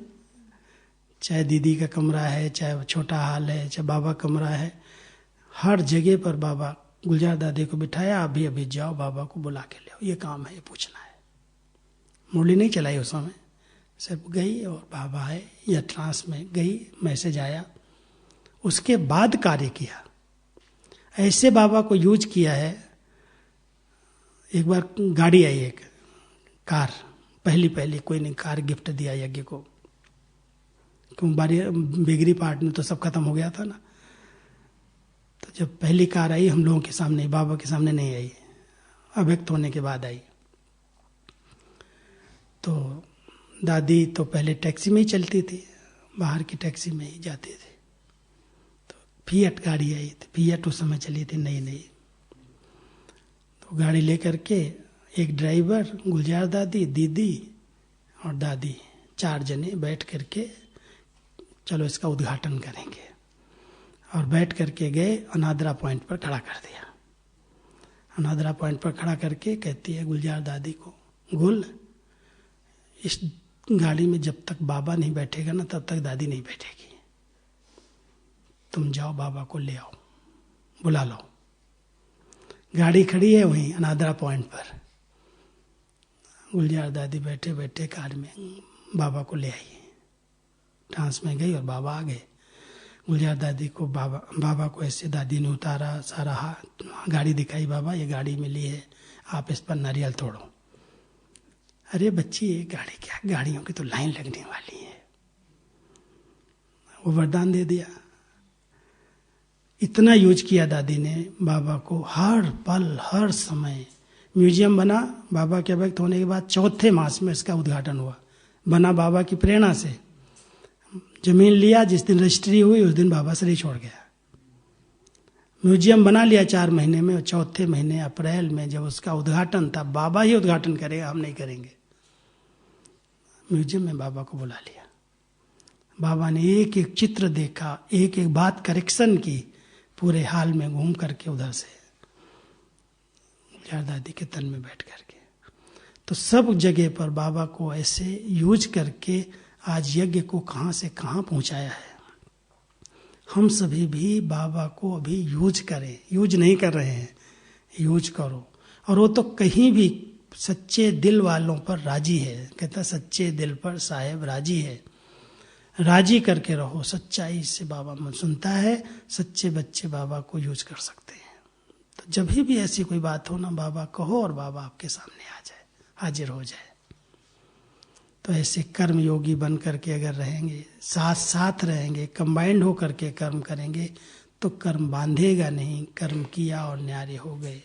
चाहे दीदी का कमरा है, चाहे छोटा हाल है, चाहे बाबा कमरा है, हर जगह पर बाबा गुलजार दादी को बिठाया, अभी अभी जाओ बाबा को बुला के ले आओ, ये काम है, ये पूछना है। मुरली नहीं चलाई उस समय, सिर्फ गई और बाबा आए या ट्रांस में गई, मैसेज आया, उसके बाद कार्य किया। ऐसे बाबा को यूज किया है। एक बार गाड़ी आई, एक कार, पहली कोई ने कार गिफ्ट दिया यज्ञ को, क्यों बेगरी पार्ट में तो सब खत्म हो गया था ना। तो जब पहली कार आई हम लोगों के सामने, बाबा के सामने नहीं आई, अव्यक्त होने के बाद आई। तो दादी तो पहले टैक्सी में ही चलती थी, बाहर की टैक्सी में ही जाती थी। तो फिएट गाड़ी आई थी, फिएट उस समय चली थी नई। तो गाड़ी लेकर के एक ड्राइवर, गुलजार दादी, दीदी और दादी, 4 जने बैठ करके चलो इसका उद्घाटन करेंगे। और बैठ करके गए, अनादरा पॉइंट पर खड़ा कर दिया। अनादरा पॉइंट पर खड़ा करके कहती है गुलजार दादी को, गुल, इस गाड़ी में जब तक बाबा नहीं बैठेगा ना तब तक दादी नहीं बैठेगी। तुम जाओ बाबा को ले आओ, बुला लो। गाड़ी खड़ी है वहीं अनादरा पॉइंट पर। गुलजार दादी बैठे बैठे कार में बाबा को ले आई, ट्रांस में गई और बाबा आ गए। गुलजार दादी को बाबा को ऐसे दादी ने उतारा, सारा गाड़ी दिखाई, बाबा ये गाड़ी मिली है, आप इस पर नारियल तोड़ो। अरे बच्ची, ये गाड़ी क्या, गाड़ियों की तो लाइन लगने वाली है। वो वरदान दे दिया। इतना यूज किया दादी ने बाबा को, हर पल हर समय। म्यूजियम बना बाबा के अव्यक्त होने के बाद, 4थे मास में इसका उद्घाटन हुआ। बना बाबा की प्रेरणा से। जमीन लिया, जिस दिन रजिस्ट्री हुई उस दिन बाबा शरीर छोड़ गया। म्यूजियम बना लिया 4 महीने में, और 4थे महीने अप्रैल में जब उसका उद्घाटन था, बाबा ही उद्घाटन करेगा, हम नहीं करेंगे। म्यूजियम में बाबा को बुला लिया। बाबा ने एक एक चित्र देखा, एक एक बात करेक्शन की, पूरे हाल में घूम करके उधर से गुलजार दादी के तन में बैठ करके। तो सब जगह पर बाबा को ऐसे यूज करके आज यज्ञ को कहां से कहां पहुंचाया है। हम सभी भी बाबा को अभी यूज करें। यूज नहीं कर रहे हैं, यूज करो। और वो तो कहीं भी सच्चे दिल वालों पर राजी है। कहता सच्चे दिल पर साहेब राजी है। राजी करके रहो, सच्चाई से बाबा मन सुनता है। सच्चे बच्चे बाबा को यूज कर सकते हैं। तो जब भी ऐसी कोई बात हो ना, बाबा कहो और बाबा आपके सामने आ जाए, हाजिर हो जाए। तो ऐसे कर्म योगी बन करके अगर रहेंगे, साथ साथ रहेंगे, कंबाइंड हो करके कर्म करेंगे, तो कर्म बांधेगा नहीं। कर्म किया और न्यारे हो गए,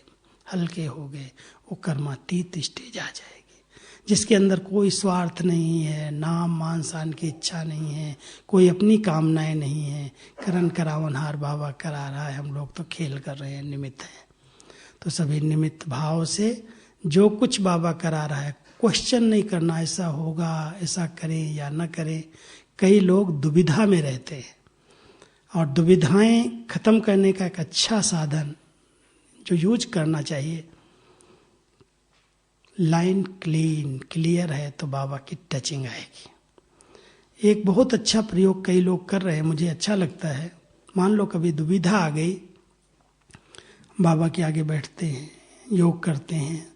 हल्के हो गए, वो कर्मातीत स्टेज आ जाएगी, जिसके अंदर कोई स्वार्थ नहीं है, नाम मान शान की इच्छा नहीं है, कोई अपनी कामनाएं नहीं है। करन करावनहार बाबा करा रहा है, हम लोग तो खेल कर रहे हैं, निमित्त हैं। तो सभी निमित्त भाव से जो कुछ बाबा करा रहा है, क्वेश्चन नहीं करना, ऐसा होगा, ऐसा करें या न करें। कई लोग दुविधा में रहते हैं, और दुविधाएं खत्म करने का एक अच्छा साधन जो यूज करना चाहिए, लाइन क्लियर है तो बाबा की टचिंग आएगी। एक बहुत अच्छा प्रयोग कई लोग कर रहे हैं, मुझे अच्छा लगता है। मान लो कभी दुविधा आ गई, बाबा के आगे बैठते हैं, योग करते हैं,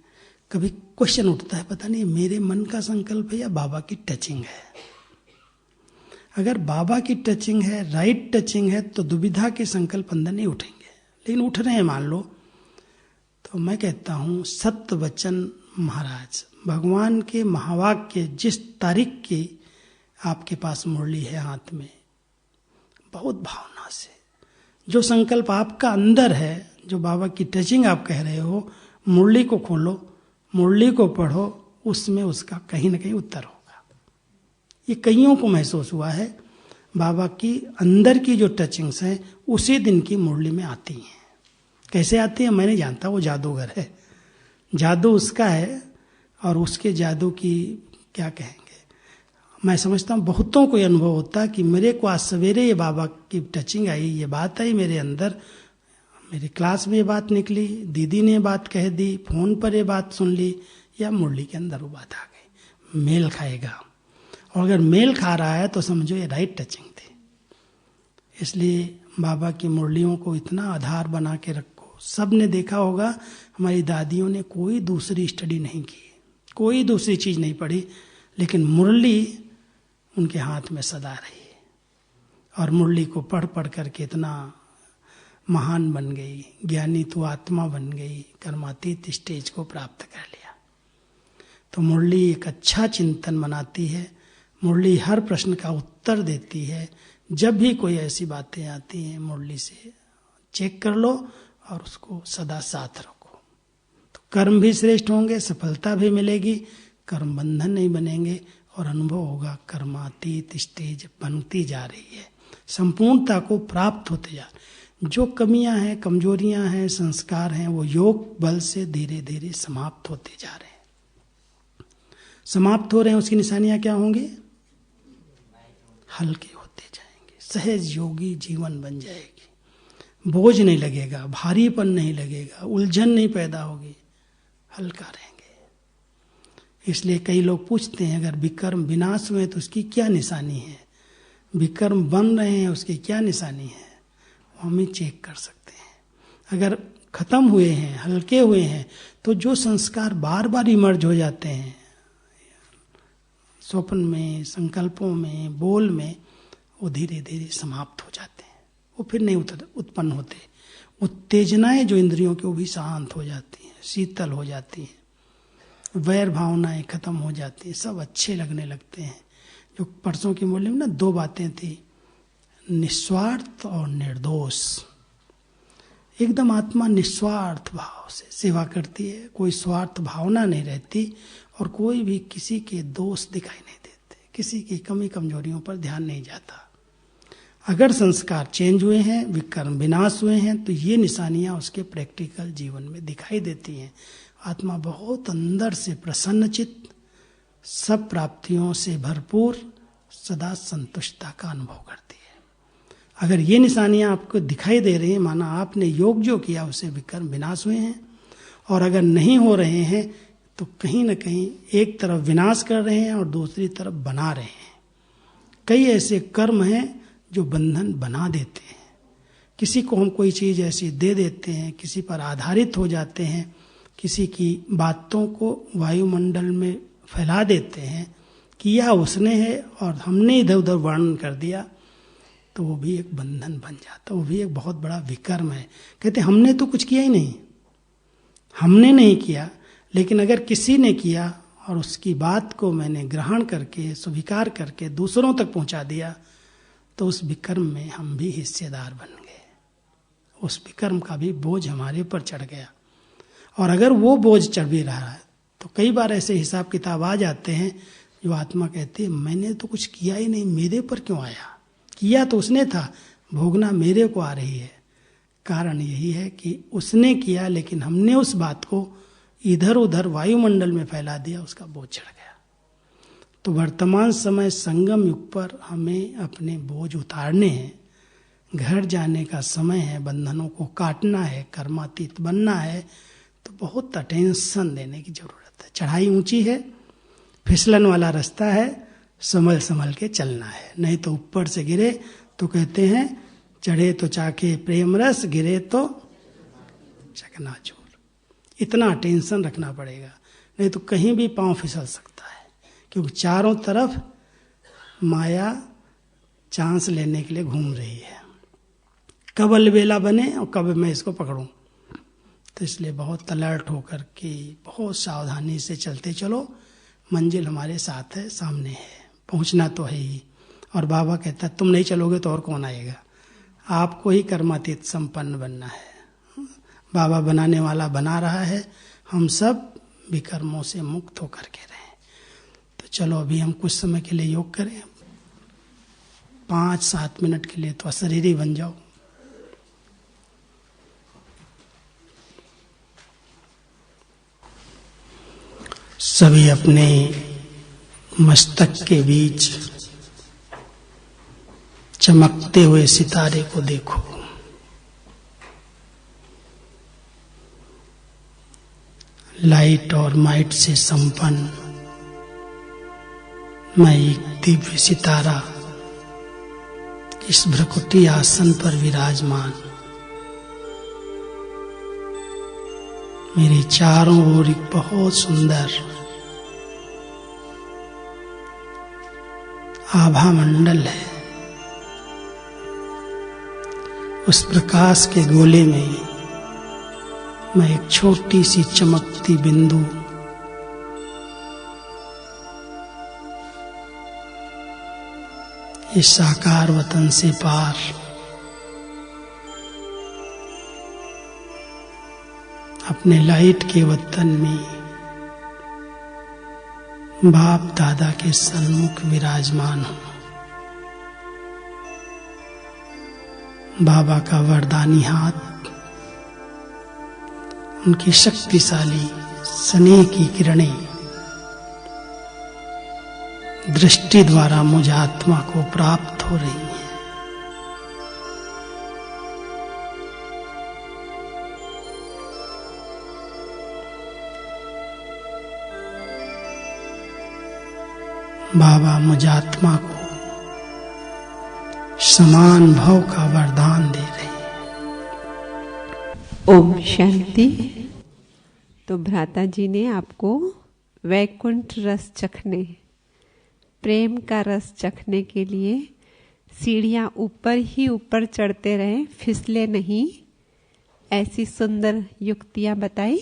कभी क्वेश्चन उठता है, पता नहीं मेरे मन का संकल्प है या बाबा की टचिंग है। अगर बाबा की टचिंग है, राइट टचिंग है, तो दुविधा के संकल्प अंदर नहीं उठेंगे। लेकिन उठ रहे हैं मान लो, तो मैं कहता हूं सत्य वचन महाराज, भगवान के महावाक्य, जिस तारीख की आपके पास मुरली है हाथ में, बहुत भावना से जो संकल्प आपका अंदर है, जो बाबा की टचिंग आप कह रहे हो, मुरली को खोलो, मुरली को पढ़ो, उसमें उसका कहीं ना कहीं उत्तर होगा। ये कईयों को महसूस हुआ है। बाबा की अंदर की जो टचिंग्स हैं उसी दिन की मुरली में आती हैं। कैसे आती है मैं नहीं जानता, वो जादूगर है, जादू उसका है, और उसके जादू की क्या कहेंगे। मैं समझता हूँ बहुतों को ये अनुभव होता है कि मेरे को आज सवेरे ये बाबा की टचिंग आई, ये बात आई मेरे अंदर, मेरी क्लास में ये बात निकली, दीदी ने बात कह दी, फोन पर ये बात सुन ली, या मुरली के अंदर वो बात आ गई। मेल खाएगा। और अगर मेल खा रहा है तो समझो ये राइट टचिंग थी। इसलिए बाबा की मुरलियों को इतना आधार बना के रखो। सब ने देखा होगा, हमारी दादियों ने कोई दूसरी स्टडी नहीं की, कोई दूसरी चीज नहीं पढ़ी, लेकिन मुरली उनके हाथ में सदा रही और मुरली को पढ़ पढ़ करके इतना महान बन गई, ज्ञानी तू आत्मा बन गई, कर्मातीत स्टेज को प्राप्त कर लिया। तो मुरली एक अच्छा चिंतन बनाती है, मुरली हर प्रश्न का उत्तर देती है। जब भी कोई ऐसी बातें आती हैं मुरली से चेक कर लो और उसको सदा साथ रखो, तो कर्म भी श्रेष्ठ होंगे, सफलता भी मिलेगी, कर्म बंधन नहीं बनेंगे और अनुभव होगा कर्मातीत स्टेज बनती जा रही है, संपूर्णता को प्राप्त होते जा रहे। जो कमियां हैं, कमजोरियां हैं, संस्कार हैं, वो योग बल से धीरे धीरे समाप्त होते जा रहे हैं। समाप्त हो रहे हैं, उसकी निशानियां क्या होंगी? हल्के होते जाएंगे, सहज योगी जीवन बन जाएगी, बोझ नहीं लगेगा, भारीपन नहीं लगेगा, उलझन नहीं पैदा होगी, हल्का रहेंगे। इसलिए कई लोग पूछते हैं अगर विकर्म विनाश हुए तो उसकी क्या निशानी है, विकर्म बन रहे हैं उसकी क्या निशानी है, वो हम ही चेक कर सकते हैं। अगर खत्म हुए हैं, हल्के हुए हैं, तो जो संस्कार बार बार इमर्ज हो जाते हैं स्वप्न में, संकल्पों में, बोल में, वो धीरे धीरे समाप्त हो जाते हैं, वो फिर नहीं उत्पन्न होते। उत्तेजनाएं जो इंद्रियों की वो भी शांत हो जाती हैं, शीतल हो जाती हैं, वैर भावनाएं खत्म हो जाती हैं, सब अच्छे लगने लगते हैं। जो परसों की मूल्य में ना 2 बातें थी, निस्वार्थ और निर्दोष। एकदम आत्मा निस्वार्थ भाव से सेवा करती है, कोई स्वार्थ भावना नहीं रहती और कोई भी किसी के दोष दिखाई नहीं देते, किसी की कमी कमजोरियों पर ध्यान नहीं जाता। अगर संस्कार चेंज हुए हैं, विकर्म विनाश हुए हैं, तो ये निशानियां उसके प्रैक्टिकल जीवन में दिखाई देती हैं। आत्मा बहुत अंदर से प्रसन्नचित्त, सब प्राप्तियों से भरपूर, सदा संतुष्टता का अनुभव करती है। अगर ये निशानियां आपको दिखाई दे रही हैं, माना आपने योग जो किया उससे विकर्म विनाश हुए हैं। और अगर नहीं हो रहे हैं तो कहीं ना कहीं एक तरफ विनाश कर रहे हैं और दूसरी तरफ बना रहे हैं। कई ऐसे कर्म हैं जो बंधन बना देते हैं। किसी को हम कोई चीज ऐसी दे देते हैं, किसी पर आधारित हो जाते हैं, किसी की बातों को वायुमंडल में फैला देते हैं, किया उसने है और हमने इधर उधर वर्णन कर दिया, तो वो भी एक बंधन बन जाता, वो भी एक बहुत बड़ा विकर्म है। कहते हमने तो कुछ किया ही नहीं, हमने नहीं किया, लेकिन अगर किसी ने किया और उसकी बात को मैंने ग्रहण करके, स्वीकार करके दूसरों तक पहुंचा दिया, तो उस विकर्म में हम भी हिस्सेदार बन गए, उस विकर्म का भी बोझ हमारे ऊपर चढ़ गया। और अगर वो बोझ चढ़ भी रहा है तो कई बार ऐसे हिसाब किताब आ जाते हैं जो आत्मा कहती है मैंने तो कुछ किया ही नहीं, मेरे पर क्यों आया, किया तो उसने था, भोगना मेरे को आ रही है। कारण यही है कि उसने किया लेकिन हमने उस बात को इधर उधर वायुमंडल में फैला दिया, उसका बोझ चढ़ गया। तो वर्तमान समय संगम युग पर हमें अपने बोझ उतारने हैं, घर जाने का समय है, बंधनों को काटना है, कर्मातीत बनना है, तो बहुत अटेंशन देने की जरूरत है। चढ़ाई ऊंची है, फिसलन वाला रास्ता है, संभल संभल के चलना है, नहीं तो ऊपर से गिरे तो कहते हैं चढ़े तो चाके प्रेम रस, गिरे तो चकनाचूर। इतना अटेंशन रखना पड़ेगा, नहीं तो कहीं भी पांव फिसल सकता है, क्योंकि चारों तरफ माया चांस लेने के लिए घूम रही है, कब अलबेला बने और कब मैं इसको पकड़ूं। तो इसलिए बहुत अलर्ट होकर के बहुत सावधानी से चलते चलो, मंजिल हमारे साथ है, सामने है, पहुंचना तो है ही। और बाबा कहता है तुम नहीं चलोगे तो और कौन आएगा, आपको ही कर्मातीत संपन्न बनना है। बाबा बनाने वाला बना रहा है, हम सब विकर्मों से मुक्त होकर के रहें। तो चलो अभी हम कुछ समय के लिए योग करें, 5-7 मिनट के लिए तो अशरीरी बन जाओ। सभी अपने मस्तक के बीच चमकते हुए सितारे को देखो। लाइट और माइट से संपन्न मैं एक दिव्य सितारा इस भ्रकुटी आसन पर विराजमान, मेरे चारों ओर एक बहुत सुंदर आभा मंडल है। उस प्रकाश के गोले में मैं एक छोटी सी चमकती बिंदु, इस साकार वतन से पार अपने लाइट के वतन में बाप दादा के सन्मुख विराजमान हूं। बाबा का वरदानी हाथ, उनकी शक्तिशाली स्नेह की किरणें दृष्टि द्वारा मुझ आत्मा को प्राप्त हो रही हैं। बाबा मुझ आत्मा को समान भाव का वरदान दे रहे हैं। ओम शांति। तो भ्राता जी ने आपको वैकुंठ रस चखने, प्रेम का रस चखने के लिए सीढ़ियां ऊपर ही ऊपर चढ़ते रहे, फिसले नहीं, ऐसी सुंदर युक्तियां बताई।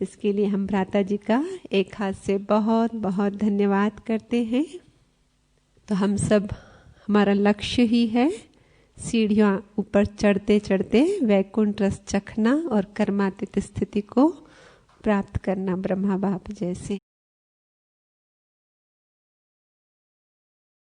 इसके लिए हम भ्राता जी का एक हाथ से बहुत बहुत धन्यवाद करते हैं। तो हम सब, हमारा लक्ष्य ही है सीढ़ियां ऊपर चढ़ते चढ़ते वैकुंठ रस चखना और कर्मातीत स्थिति को प्राप्त करना ब्रह्मा बाप जैसे।